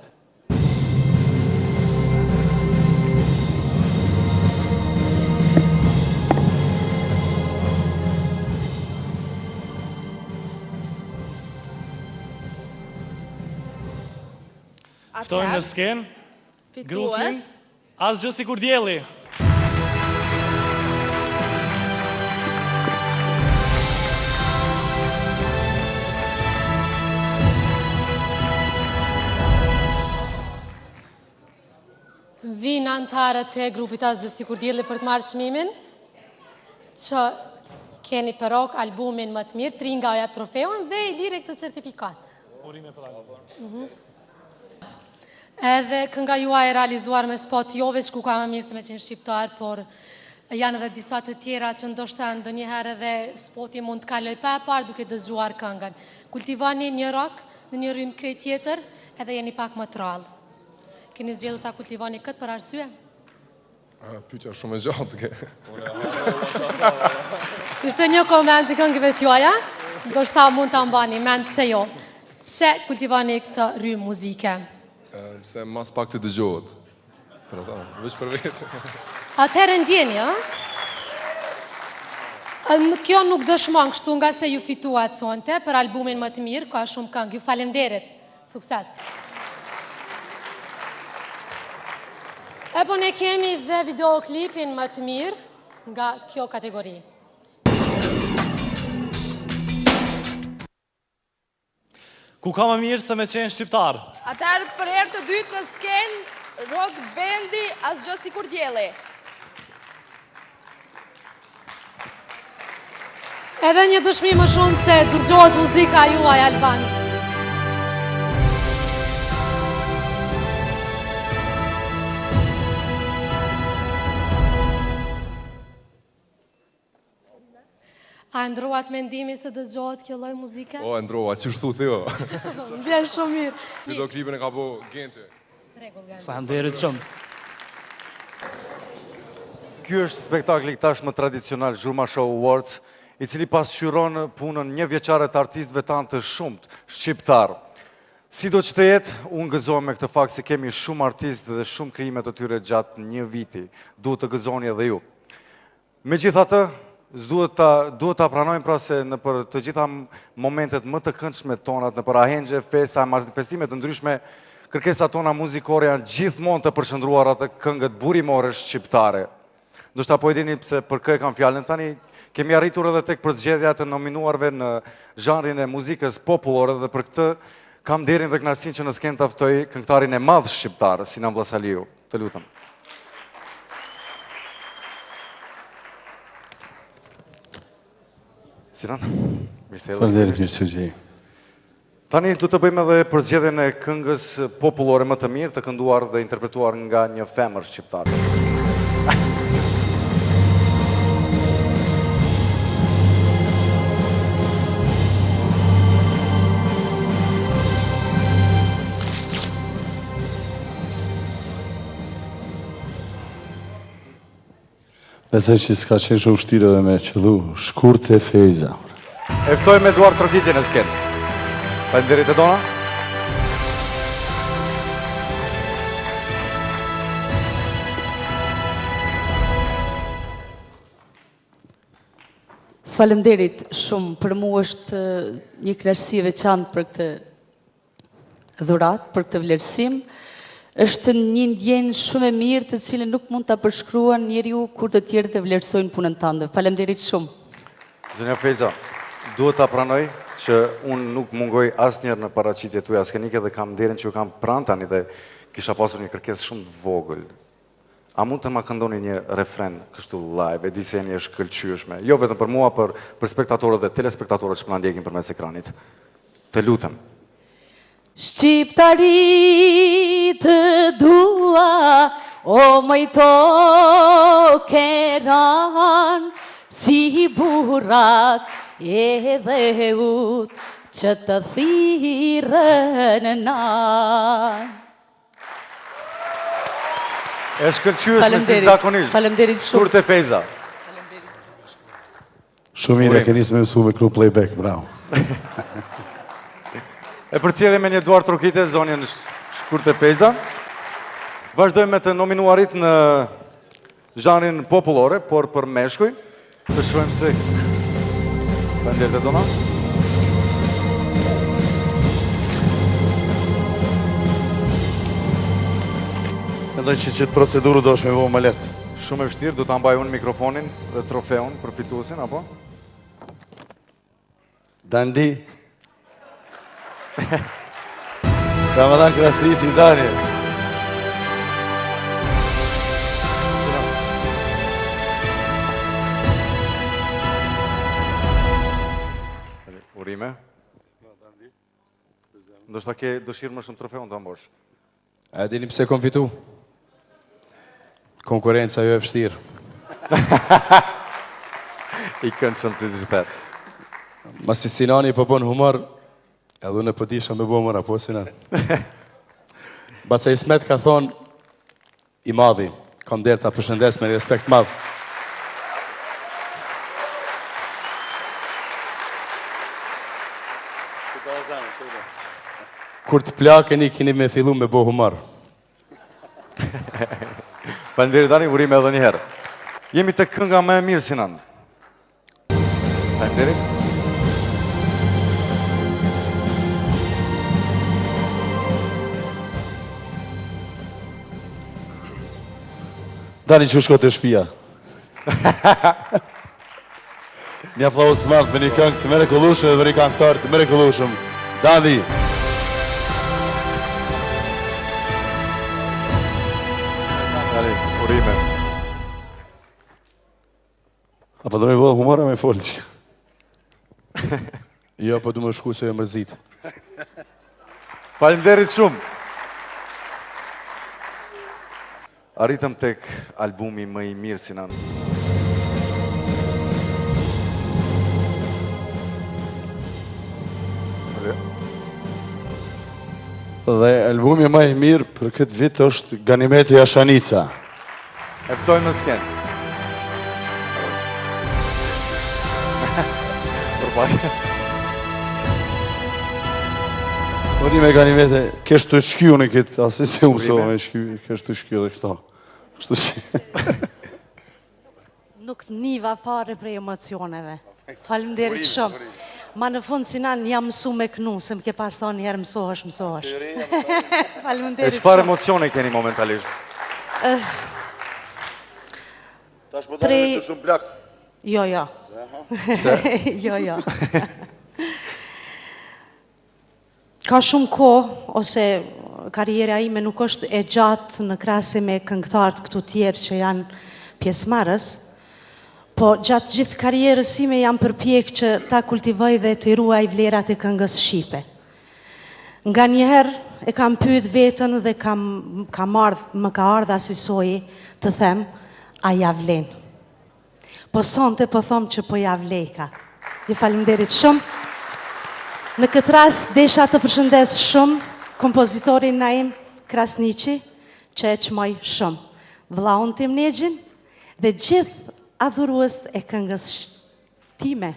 Ftojnë në skenë grupin Asgjë sikur dielli. Vinë antarët e grupit Asgjë sikur dielli për të marrë çmimin, që keni për rock albumin më të mirë, Tringa o jap trofeun dhe i lirë këtë certifikat. Urime për album. Edhe kënga juaj e realizuar me spot jo veç ku ka më mirë se me qenë shqiptar, por janë edhe disa të tjera që ndoshta ndonjëherë edhe spoti mund të kaloj pa parë duke dëgjuar këngën. Kultivoni një rock në një rrymë krejt tjetër edhe jeni pak më të rallë. Keni zgjedhur ta kultivoni këtë për arsye? Pyetja shumë e gjatë ke. Ishte një koment i këngëve tuaja, ndoshta mund ta mbani mend pse jo. Pse kultivoni këtë rrymë muzike? Se mas pak të dëgjohet. Për ata, veç për vetë. Atëherë ndjeni, a? Kjo nuk dëshmon kështu nga se ju fituat sonte për albumin më të mirë, ka shumë këngë. Ju falemderit. Sukses. E po ne kemi dhe videoklipin më të mirë nga kjo kategori. Ku ka më mirë se me qenë shqiptar? Atëherë për herë të dytë në skenë, rock bendi Asgjë sikur dielli. Edhe një dëshmi më shumë se dëgjohet muzika juaj Alban. A ndroat mendimi se dëgjohet kjo lloj muzike? O, ndrova, që shtu thjo? Vjen shumë mirë. Videoklipin e ka bo Gente. Faleminderit shumë. Ky është spektakli tashmë tradicional Zhurma Show Awards, i cili pasqyron punën një vjeçare të artistëve tanë të shumt shqiptar. Sido që të jetë, unë gëzohem me këtë fakt se kemi shumë artistë dhe shumë krijime të tyre gjatë një viti. Duhet të gëzoni edhe ju. Megjithatë, duhet ta pranojmë pra se në për të gjitha momentet më të këndshme tonat, në për ahengje, festa, manifestimet të ndryshme, kërkesat tona muzikore janë gjithmonë të përshëndruara të këngët burimore shqiptare. Ndoshta po e dini pse për kë e kam fjalën tani, kemi arritur edhe tek përzgjedhja të nominuarve në zhanrin e muzikës popullore dhe për këtë kam nderin dhe kënaqësinë që në skenë ta ftoj këngëtarin e madh shqiptar, Sinan Vllazaliu. Të lutem. Sinan, mirë se erdhe. Faleminderit, mirë se u gjej. Tani du të bëjmë edhe përzgjedhjen e këngës popullore më të mirë, të kënduar dhe interpretuar nga një femër shqiptare. Besoj që s'ka qenë shumë vështirë dhe me qëllu shkurt e Fejza. E ftoj me Eduard Trokitje në skenë. Faleminderit Edona. Faleminderit shumë, për mua është një kënaqësi e veçantë për këtë dhuratë, për këtë vlerësim. Është një ndjenjë shumë e mirë të cilën nuk mund ta përshkruan njeriu kur të tjerët e vlerësojnë punën tënde. Faleminderit shumë. Zonja Fejza, duhet ta pranoj që unë nuk mungoj asnjëherë në paraqitje tuaja skenike dhe kam nderin që ju kam pranë tani dhe kisha pasur një kërkesë shumë të vogël. A mund të ma këndoni një refren kështu live, e di se jeni e shkëlqyeshme, jo vetëm për mua, për spektatorët dhe telespektatorët që më ndjekin përmes ekranit. Të lutem. Shqiptari të dua, o mëjto keran, si burat edhe ut që të thirën nan. E shkëlqyeshme si zakonisht. Faleminderit shumë. Shkurt e Fejza. Shumë mirë, ke nisë me mësu me kru playback, bravo. E përcjellim me një Eduard Trokitje, zonjën Shkurt e Fejza. Vazhdojmë me të nominuarit në zhanrin popullore, por për meshkuj. Të shohim se... Faleminderit Edona. Mendoj që qëtë procedurë do është me vo më letë. Shumë e vështirë, du të ambaj unë mikrofonin dhe trofeun për fituesin, apo? Dandi. Ramadan Krasrisi i Danje. Urime. Ndoshta ke dëshirë më shumë trofeun të ambosh. A dini pse kom fitu? Konkurenca jo e vështirë. I kënë shumë si që thërë. Ma si Sinani po bën humor, edhe unë e pëtisha me bo mëra, po Sinan. Baca Ismet ka thonë, i madhi, kam derë ta përshëndes me respekt madhë. Kur të plakeni, keni me fillu me bo humor. Faleminderit tani, urime edhe një herë. Jemi të kënga më e mirë, Sinan. Faleminderit. Dani që shko të shpia. Një aplauz madhë për një këngë të mrekullueshëm dhe për një këngëtar të mrekullueshëm. Dani. Dani, urime. Apo do me vëllë humora me folë që. Jo, po du me shku se e mërzit. Faleminderit shumë. Arritëm tek albumi më i mirë, Sinan. Dhe albumi më i mirë për këtë vit është Ganimeti Ashanica. E ftojmë në skenë. Ori me Ganimete, kesh të shkju në këtë, asë se u mësova me shkju, kesh të shkju dhe këta. Kështu që... Nuk niva fare prej emocioneve. Faleminderit shumë. Ma në fund, Sinan, jam mësu me kënu, se më ke pas thonë njerë mësohesh. E Faleminderit shumë. çfarë emocione keni momentalisht? Tash më dani me të shumë plak. Jo. Pse? Jo. Ka shumë kohë, ose karriera ime nuk është e gjatë në krahasi me këngëtarët këtu tjerë që janë pjesëmarrës, po gjatë gjithë karrierës ime jam përpjek që ta kultivoj dhe të ruaj vlerat e këngës shqipe. Nga njëherë e kam pyet veten dhe më ka ardhur asisoji të them, a ja vlen. Po sonte po them që po ja vlejka. Ju faleminderit shumë. Në këtë rast, desha të përshëndes shumë kompozitorin Naim Krasniqi, që e qmoj shumë. Vllaun tim Nexhin dhe gjithë adhurues e këngës time.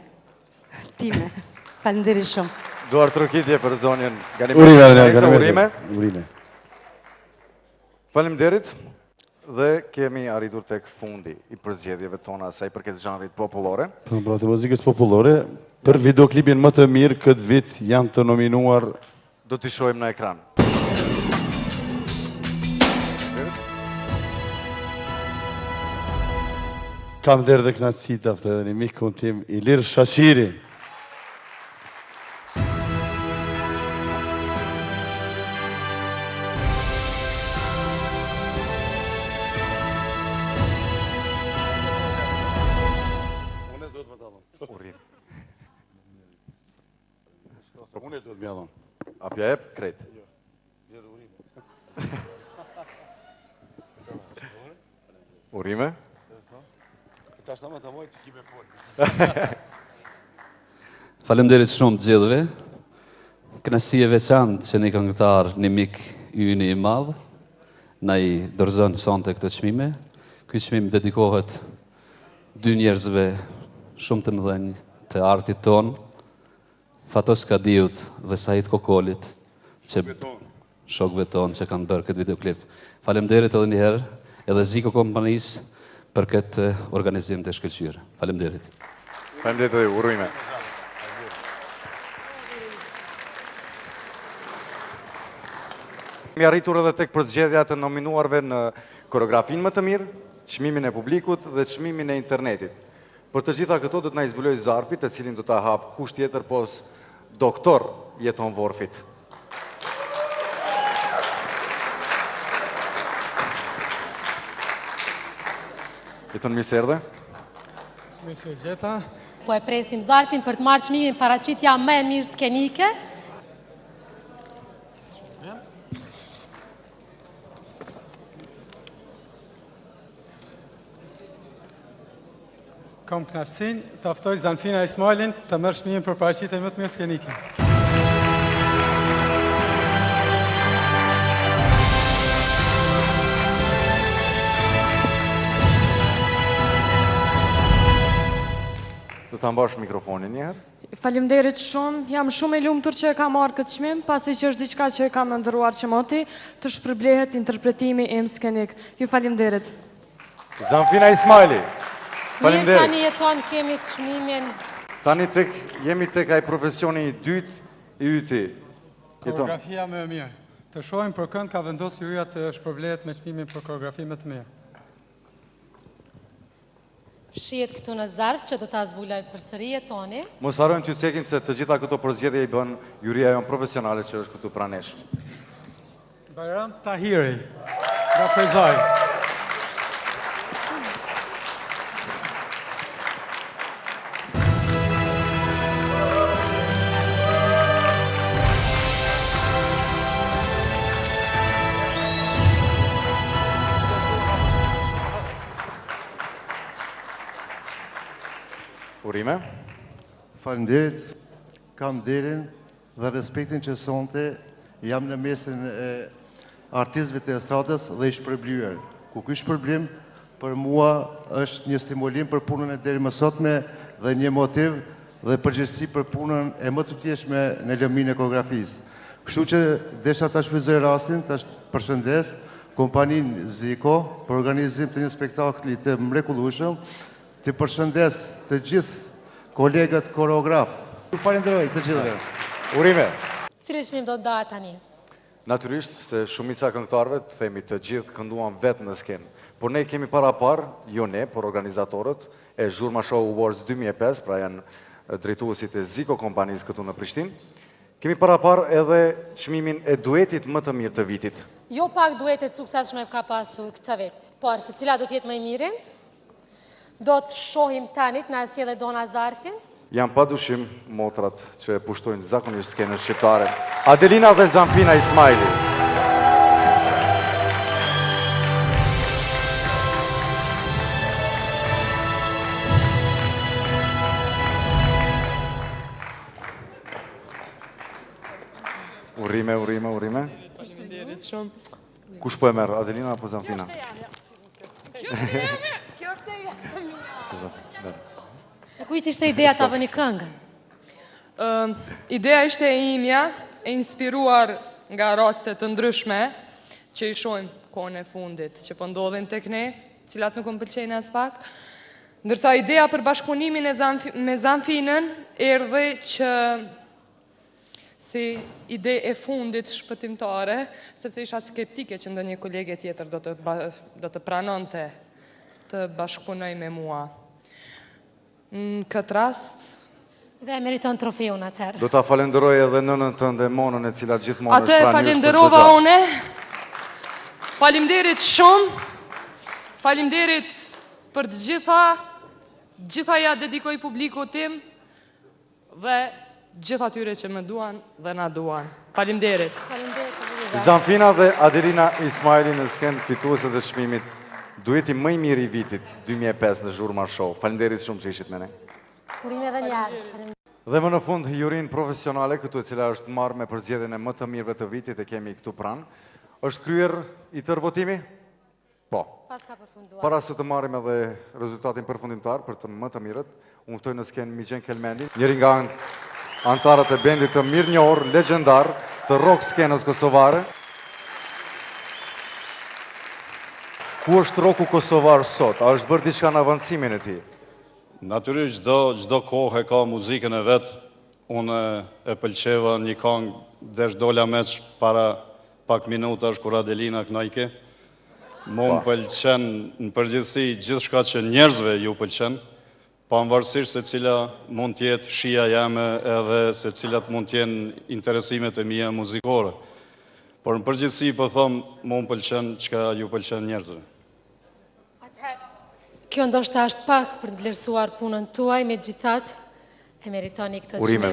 Faleminderit shumë. Duar trokitje për zonjën Urime. Faleminderit. Dhe kemi arritur tek fundi i përzgjedhjeve tona sa i përket zhanrit popullore. Pra të muzikës popullore, për videoklipin më të mirë këtë vit janë të nominuar. Do t'i shohim në ekran. Kam derë dhe knatësi të aftë edhe një mikun tim, Ilir Shashiri. Unë e do të mjadon. Apja e krejt. Urime? Faleminderit shumë të gjithëve. Kënaqësi e veçantë që një këngëtar, një mik yni i madh na i dorëzon sonte këtë çmime. Ky çmim dedikohet dy njerëzve shumë të mëdhenj të artit ton, Fatos Kadiut dhe Sait Kokolit, shokëve ton që kanë bërë këtë videoklip. Faleminderit edhe një herë, edhe Ziko kompanisë për këtë organizim të shkëlqyer. Faleminderit. Faleminderit edhe urime. Mi arritur edhe tek përzgjedhja të nominuarve në koreografin më të mirë, çmimin e publikut dhe çmimin e internetit. Për të gjitha këto do të na zbuloj zarfi, të cilin do ta hap kush tjetër pos doktor Jeton Vorfit. Jeton, mirë se erdhe. Mirë se gjeta. Po e presim zarfin për të marrë çmimin paraqitja më e mirë skenike. Kam knastin të aftoj Zanfina Ismailin të mërë shmimin për paraqitjen më të mirë skenike. Do të ambash mikrofonin njëherë. Faleminderit shumë, jam shumë e lumtur që e kam marrë këtë çmim, pasi që është diçka që e kam ndëruar që moti të shpërblehet interpretimi im skenik. Ju faleminderit. Zanfina Ismaili. Mirë, tani Jeton, kemi çmimin. Tani jemi tek ai profesioni i dytë i yti. Koreografia më e mirë. Të shohim për kënd ka vendosur juja të shpërblehet me çmimin për koreografi më të mirë. Fshihet këtu në zarf që do ta zbuloj përsëri Jetoni. Mos harrojmë t'ju cekim se të gjitha këto përzgjedhje i bën juria jon profesionale që është këtu pranesh. Bayram Tahiri, nga Prezaj. Urime. Faleminderit, kam derin dhe respektin që sonte jam në mesin e artistëve të estradës dhe i shpërblyer. Ku ky shpërblim për mua është një stimulim për punën e deri më sotme dhe një motiv dhe përgjegjësi për punën e më të tjeshme në lëmin e koreografisë. Kështu që desha ta shfrytëzoj rastin, ta përshëndes kompaninë Ziko për organizim të një spektakli të mrekullueshëm, të përshëndes të gjithë kolegët koreograf. Ju falenderoj të gjithëve. Urime. Cili çmim do të dahet tani? Natyrisht se shumica këngëtarëve, të themi të gjithë kënduan vetë në skenë. Por ne kemi parapar, jo ne, por organizatorët e Zhurma Show Awards 2005, pra janë drejtuesit e Ziko kompanisë këtu në Prishtinë. Kemi parapar edhe çmimin e duetit më të mirë të vitit. Jo pak duetet suksesshme ka pasur këtë vit, por se cila do të jetë më e miri? Do të shohim tani na sjellë Dona zarfin. Janë padyshim motrat që pushtojnë zakonisht skenën shqiptare. Adelina dhe Zanfina Ismaili. Urime. Faleminderit shumë. Kush po e merr, Adelina apo Zanfina? Kjo është E kujt ishte ideja ta vëni këngën? Ideja ishte e imja, e inspiruar nga raste të ndryshme, që i shojmë kohën e fundit, që po ndodhin tek ne, cilat nuk më pëlqejnë as pak. Ndërsa ideja për bashkëpunimin me Zamfinën erdhi që si ide e fundit shpëtimtare, sepse isha skeptike që ndonjë kolege tjetër do të pranonte të bashkëpunoj me mua. Në këtë rast... Dhe e meriton trofeun atëherë. Do ta falenderoj edhe nënën tënde Monën e cila gjithmonë është pranë jush për çdo gjë. Atë falenderova une. Faleminderit shumë. Faleminderit për të gjitha ja dedikoj publikut tim dhe gjitha tyre që më duan dhe na duan. Faleminderit. Zamfina dhe Adelina Ismaili në skend fituese të çmimit dueti më i mirë i vitit 2005 në Zhurma Show. Faleminderit shumë që ishit me ne. Urime dhe njarë. Dhe më në fund, jurin profesionale, këtu e cila është marrë me përzgjedhjen e më të mirëve të vitit, e kemi këtu pranë. Është kryer i tërë votimi? Po. Pas ka përfunduar. Para se të marrim edhe rezultatin përfundimtar për të më të mirët, unë ftoj në skenë Migjen Kelmendi, njëri nga antarët e bendit të mirë njohur, legendar, të rock skenës kosovare. Ku është rocku kosovar sot? A është bërë diçka në avancimin e tij? Natyrisht, gjdo kohë e ka muzikën e vetë, unë e pëlqeva një këngë desh dola meq para pak minuta është kur Adelina knajke. Mu më pëlqen në përgjithësi gjithë shka që njerëzve ju pëlqen, pa mëvarësisht se cila mund tjetë shia jame edhe se cilat mund tjenë interesimet e mija muzikore. Por në përgjithësi po thomë, mu më pëlqen qka ju pëlqen njerëzve. Kjo ndoshta është pak për të vlerësuar punën tuaj, me gjithat e meritoni këtë çmim.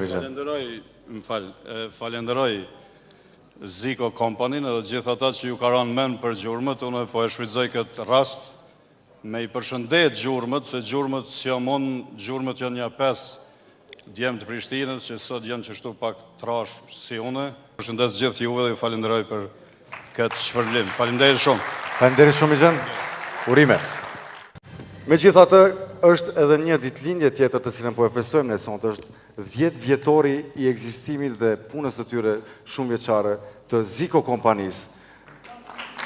Falenderoj Ziko Kompanin edhe gjithë ata që ju ka rënë mend për gjurmët, unë po e shfrytëzoj këtë rast me i përshëndet gjurmët, se gjurmët si gjurmët janë një 5 djemë të Prishtinës, që sot janë qështu pak trash si une. Përshëndet gjithë juve dhe ju falenderoj për këtë shpërblim. Falenderoj shumë. Falenderoj shumë i gjënë. Urime. Me gjitha të, është edhe një ditëlindje tjetër të cilën po e festojmë në sonte, është 10 vjetori i ekzistimit dhe punës të tyre shumë vjeçare të Ziko Kompanisë,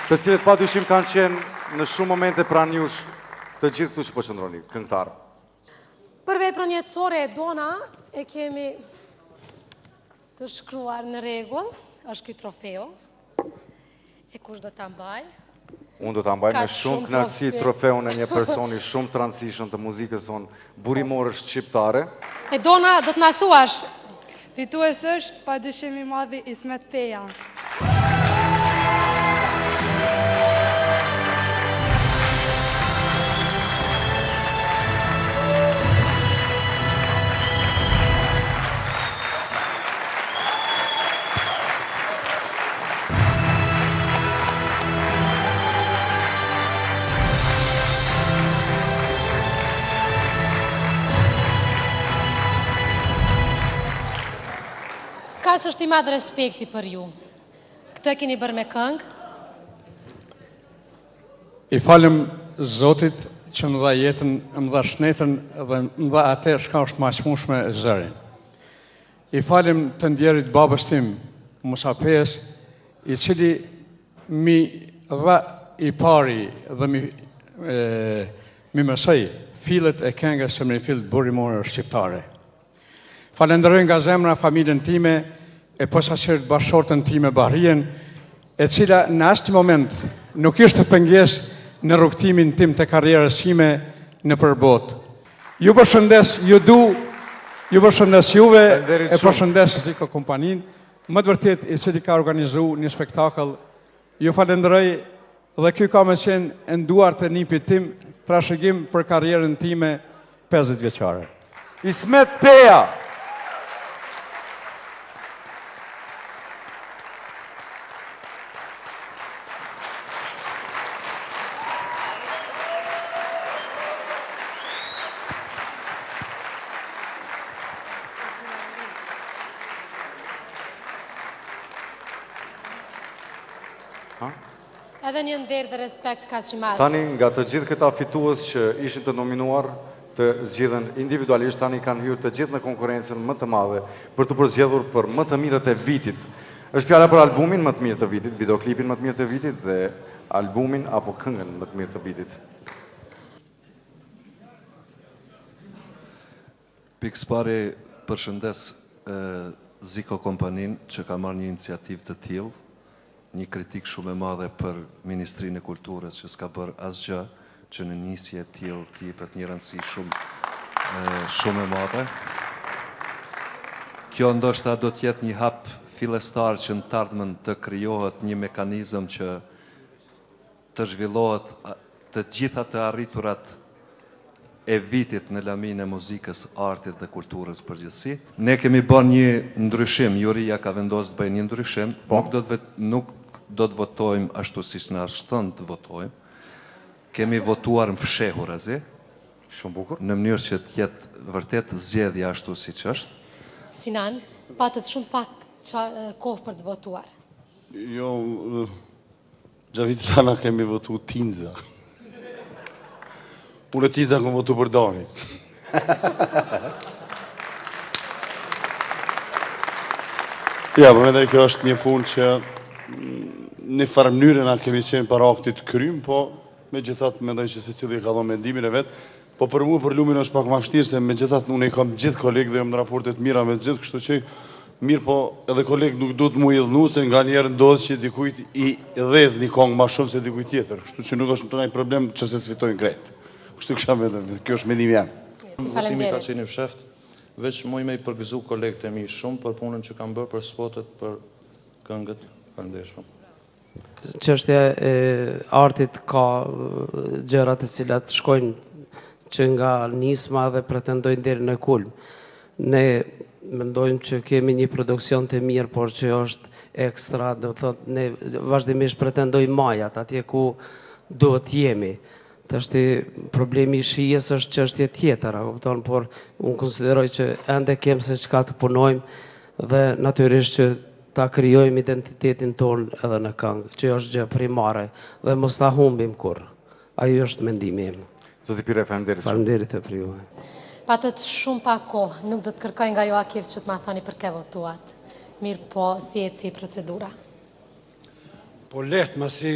të cilët pa dyshim kanë qenë në shumë momente pranë jush të gjithë këtu që po qëndroni, këngëtarë. Për veprën jetësore e Dona, e kemi të shkruar në rregull, është ky trofeo, e kush do ta mbaj? Unë do të mbaj me shumë kënaqësi trofeun e një personi shumë të rëndësishëm të muzikës sonë burimore shqiptare. E Dona, do të na thuash. Fitues është padyshim i madhi Ismet Peja. Ka që është i madhë respekti për ju. Këtë keni bërë me këngë? I falem Zotit që më dha jetën, më dha shnetën dhe më dha atë shka është maqmueshme zërin. I falem të ndjerit babës tim, Musa Pes, i cili mi dha i pari dhe mi mësoj filet e këngës që më një filet burimore shqiptare. Falenderoj nga zemra familjen time, e posaçërisht bashkëshortën time Bahrien, e cila në asnjë moment nuk ishte pengesë në rrugtimin tim të karrierës time në përbot. Ju përshëndes, ju përshëndes juve, e përshëndes Ziko Kompanin, më të vërtet i cili ka organizuar një spektakël. Ju falenderoj dhe ky ka më qenë e nduar të nipit tim, trashëgim për karrierën time 50 vjeçare. Ismet Peja. Edhe një nder dhe respekt ka që madh. Tani nga të gjithë këta fitues që ishin të nominuar të zgjidhen individualisht, tani kanë hyrë të gjithë në konkurencën më të madhe për të përzgjedhur për më të mirët e vitit. Është fjala për albumin më të mirë të vitit, videoklipin më të mirë të vitit dhe albumin apo këngën më të mirë të vitit. Pikës pari përshëndes Ziko Kompanin që ka marrë një iniciativë të tillë, një kritik shumë e madhe për Ministrinë e Kulturës që s'ka bërë asgjë që në nisje tillë t'i jepet një rëndësi shumë e madhe. Kjo ndoshta do të jetë një hap fillestar që në të ardhmen të krijohet një mekanizëm që të zhvillohet të gjitha të arriturat e vitit në lamin e muzikës, artit dhe kulturës përgjithësi. Ne kemi bërë një ndryshim, juria ka vendosur të bëjë një ndryshim, nuk do të votojmë ashtu siç na shton të votojmë. Kemi votuar në fshehur azi, shumë bukur, në mënyrë që të jetë vërtet zgjedhja ashtu siç është. Sinan, patët shumë pak kohë për të votuar. Jo, gjavitit tana kemi votu Tinza. Unë e Tinza këmë votu për Dani. Ja, për me dhe kjo është një punë që një farë mënyrë na kemi qenë para aktit krym, po me gjithat me dhe që se cili ka dhonë mendimin e vetë, po për mu për lumin është pak ma fështirë, se me gjithat unë i kam gjithë kolegë dhe jam në raportet mira me gjithë, kështu që mirë po edhe kolegë nuk du të mu i dhnu, se nga njerë ndodhë që dikujt i dhez një kongë ma shumë se dikujt tjetër, kështu që nuk është në të najë problem që se sfitojnë kretë. Kështu kësha me dhe, kjo është mendim jam. Votimi ka qenë i fsheft, veç muj me i përgëzu kolegët e mi shumë për punën që kam bërë për spotet, për këngët, falenderoj. Çështja e artit ka gjëra të cilat shkojnë që nga nisma dhe pretendojnë deri në kulm. Ne mendojmë që kemi një produksion të mirë, por që është ekstra, do të thotë ne vazhdimisht pretendojmë majat atje ku duhet jemi. Tashti problemi i shijes është çështje tjetër, por unë konsideroj që ende kemë se çka të punojmë dhe natyrisht që ta krijojmë identitetin tonë edhe në këngë, që është gjë primare dhe mos ta humbim kurrë. Ajo është mendimi im. Zoti Pire, faleminderit. Faleminderit për ju. Patët shumë pak kohë, nuk do të kërkoj nga ju Akif që të ma thoni për ke votuat. Mirë po, si e si procedura? Po lehtë masi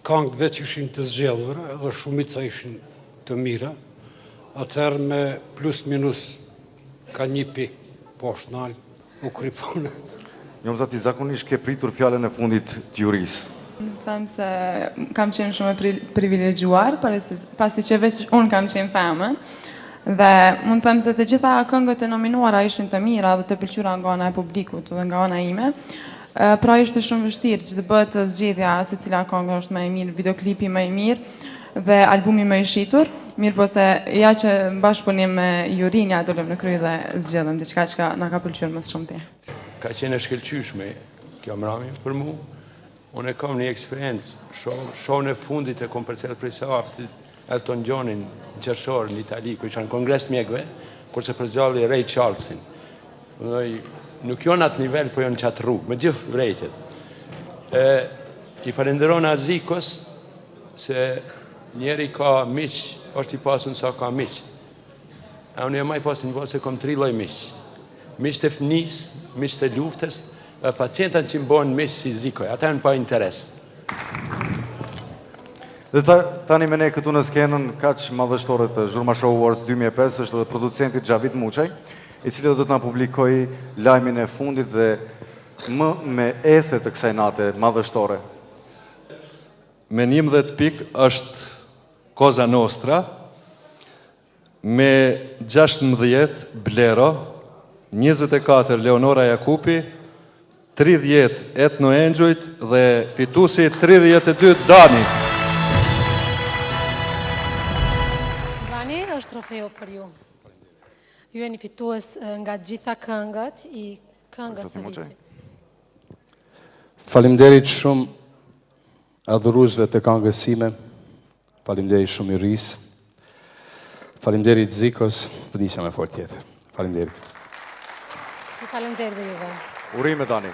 këngët veç ishin të zgjedhura, edhe shumica ishin të mira, atëherë me plus minus ka një pikë poshtë nalë, u krypone. Njom zati, zakonisht ke pritur fjallën e fundit të jurisë. Them se kam qenë shumë e privilegjuar, pasi që veç unë kam qenë femën, dhe mund të them se të gjitha këngët e nominuara ishin të mira dhe të pëlqyera nga ana e publikut dhe nga ana ime. Pra ishte shumë vështirë që të bëhet zgjedhja se cila këngë është më e mirë, videoklipi më i mirë dhe albumi më i shitur. Mirë po se ja që bashkëpunim me jurin ja dolëm në kry dhe zgjedhëm diçka që na ka pëlqyer më shumë ti. Ka qenë e shkëlqyeshme kjo mramje për mu. Unë kam një eksperiencë, shohën e fundit e komercial për saftit Elton Johnin në qershor në Itali, ku isha në kongres mjekëve, kurse përzgjalli Ray Charlesin. Nuk jo në atë nivel, po jo në qatë rrugë, me gjithë vrejtet. I falenderon Azikos, se njeri ka miqë, është i pasun sa ka miqë. A unë e maj pasun një se kom 3 lloj miqë. Miqë të fnis, miqë të luftës, dhe pacientan që mbojnë miqë si Zikoj, ata në pa interes. Dhe tani me ne këtu në skenën, kaq madhështore të Zhurma Show Awards 2005, është dhe producenti Xhavit Muçaj, i cili do të na publikoj lajmin e fundit dhe më me ethe të kësaj nate madhështore. Me 11 pikë është Cosa Nostra, me 16 Blero, 24 Leonora Jakupi, 30 Etno Engjujt dhe fitusi 32 Dani. Dani është trofeu për ju. Ju e një fitues nga gjitha këngët i këngës së vitit. Faleminderit shumë adhuruesve të këngës sime. Faleminderit shumë Iris. Faleminderit Zikos, të nisja me fort tjetër. Faleminderit. Faleminderit dhe juve. Urime Dani.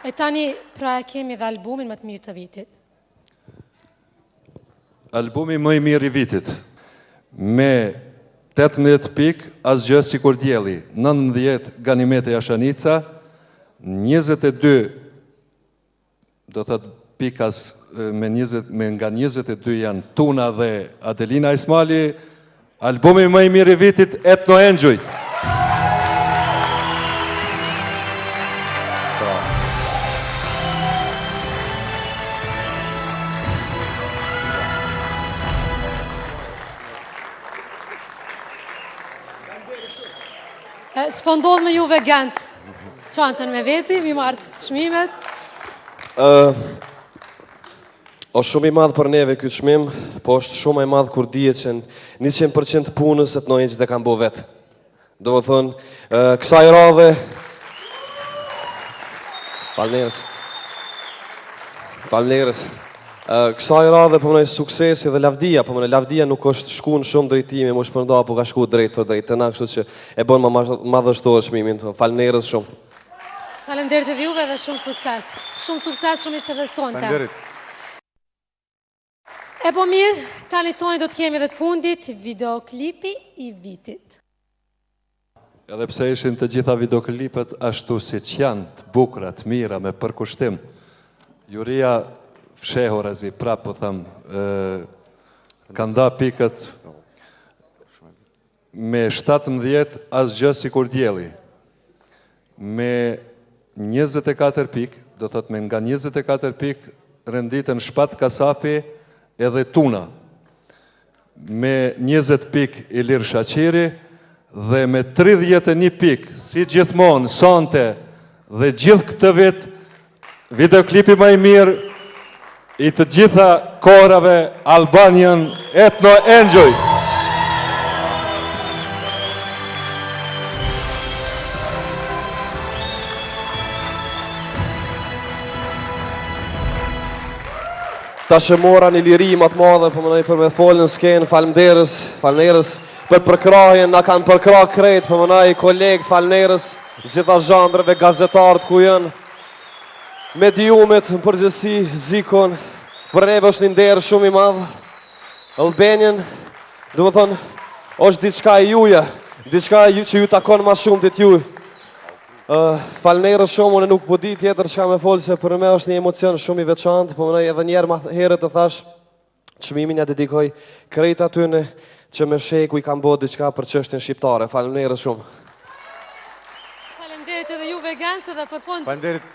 E tani, pra kemi dhe albumin më të mirë të vitit. Albumi më i mirë i vitit, me 18 pikë, asgjë si kur djeli, 19 Ganimete Jashanica, 22, do të pikas me nga 22 janë Tuna dhe Adelina Ismali, albumi më i mirë i vitit, Etno Engjujt. S'po ndodhë me juve Gancë, çantën me veti, mi marrë çmimet. O shumë i madhë për neve këtë çmim, po është shumë i madhë kur dihet që 100% punës Etno Engjujt e kanë bo vetë. Do më thonë, kësaj radhe... Falënderës. Kësaj radhe për mënej suksesi dhe lavdia, për mënej lavdia nuk është shku në shumë drejtime, më shpërnda, po ka shku drejt për drejt, të na kështu që e bon më madhështohet çmimin. Falënderës shumë. Faleminderit edhe juve dhe shumë sukses. Shumë sukses, shumë ishte dhe sonte. Faleminderit. E po mirë, tani toni do të kemi dhe të fundit, videoklipi i vitit. Edhe pse ishin të gjitha videoklipet ashtu si që janë të bukra, të mira, me përkushtim. Juria fshehur e zi, prapë po thëmë, kanë da pikët me 17 asgjë si kur djeli. Me 24 pikë, do të të me nga 24 pikë, renditën Shpat Kasapi edhe Tuna. Me 20 pikë Ilir Shaqiri dhe me 31 pikë, si gjithmonë, sonte dhe gjithë këtë vit, videoklipi më i mirë i të gjitha kohërave Albanian Etno Engjujt. Ta shëmora një liri më të madhe për me folë në skenë, falënderës për përkrahjen, na kanë përkrah krejt, për mënaj kolegët, falënderës, gjitha zhandrëve, gazetarët ku jënë, mediumit, në përgjësi, Zikon, për neve është një nderë shumë i madhë, Albanian, du më thonë, është diçka e juja, diçka që ju takon ma shumë dit ju. Falënderës shumë, unë nuk po di tjetër që ka me folë, se për me është një emocion shumë i veçantë, po mënej edhe njerë ma herët të thash, çmimin ja dedikoj krejt atyne që me sheku i kam bo diçka për çështjen shqiptare. Falënderës shumë. Faleminderit edhe juve Gancë dhe për fund. Faleminderit.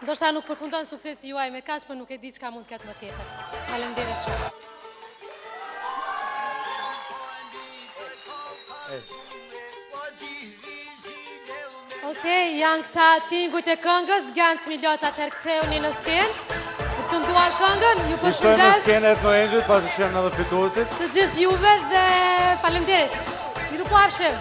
Ndoshta nuk përfundon suksesi juaj me kaq, por nuk e di çka mund të ketë më tjetër. Faleminderit shumë. Okej, janë këta tingujt e këngës, Gancë Milota të rktheuni në skenë. Për të nduar këngën, ju përshëndes. Ishtojmë në skenë Etno Engjujt, pasi shem në dhe fituesit. Të gjithë juve dhe faleminderit. Miru pafshim.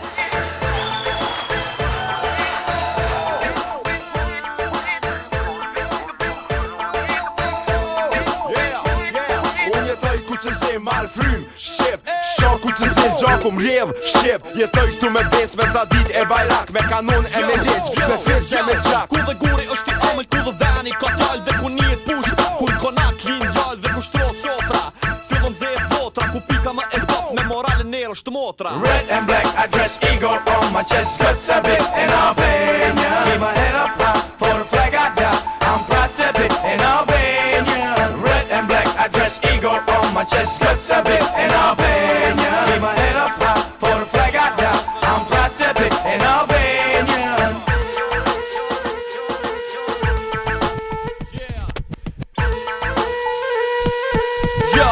Që zë marë frym, shqip Shaku që zë gjaku mrjedh, shqip Jetoj këtu me bes, me tradit e bajrak Me kanon e me leq, me fes e me gjak Ku dhe guri është i amël, ku dhe veni ka t'jall Dhe ku njët push, ku n'konak lin jall Dhe ku shtrot sotra, fillon zet votra Ku pika më e top, me moralin nërë është motra Red and black, I dress eagle on my chest Good to be in Albania Keep my head up high, for the flag I die I'm proud to be in Albania Red and black, I dress eagle on my chest Good to be in Albania Keep my head up high, for the flag I die I'm proud to be in Albania Yo,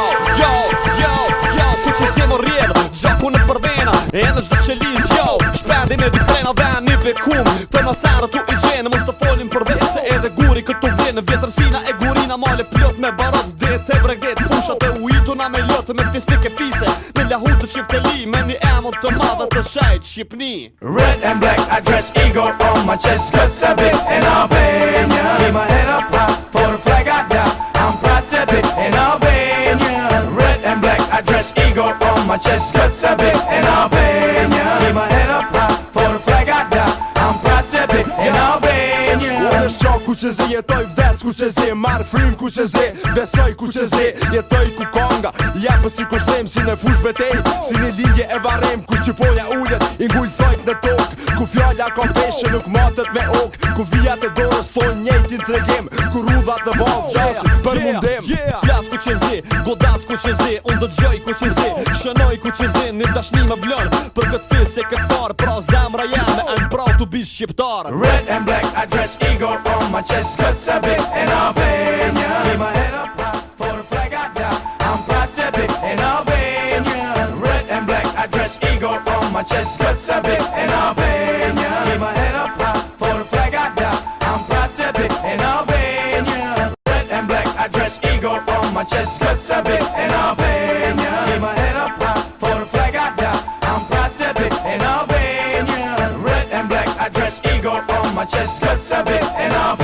ku që si më rjedhë Gjaku në përbena, e në gjdo që liz Yo, shpendi me dy trena dhe një vekum Të masarë tu i gjenë, mos të folim për vese Edhe guri këtu vjenë, vjetërsina e gurina Male plot me barat, dhe te breget Fushat e uituna me lotë, me fistik e fise Me lahutë të qifteli, me një emot të madhe të shajt Shqipni Red and black, I dress eagle on my chest Good to be in Albania Keep my head up high, for the flag I die I'm proud to be in Albania Red and black, I dress eagle on my chest Good to be in Albania Keep my head up high, for the flag I die I'm proud to be in Albania Unë është qaku që zije jetoj vdes ku që zi, marr frym ku që zi, besoj ku që zi, jetoj ku konga, jepë si ku shlem si në fush betej, si një linje e varem, ku shqipoja ullet, i ngull thojt në tok, ku fjalla ka peshe nuk matet me ok, ku vijat e dorës thon njejtin tregim, ku rrudhat në valë gjasin për mundim. Flas ku që zi, godas ku që zi, unë dëgjoj ku që zi, shënoj ku që zi, një dashni më blën, për këtë fil se këtë farë, pra zemra jeme, I'm proud to be shqiptar. Red and black, I dress Igor on my chest, cuts a bit in Albania. Keep my head up high for the flag I got, I'm proud to be in Albania. Red and black, I dress Igor on my chest, cuts a bit in Albania. Keep my head up high for the flag I got, I'm proud to be in Albania. Red and black, I dress Igor on my chest, cuts a bit in Albania. Keep my head up high for the flag I got, I'm proud to be in Albania. Red and black, I dress Igor on my chest, cuts a bit in Albania.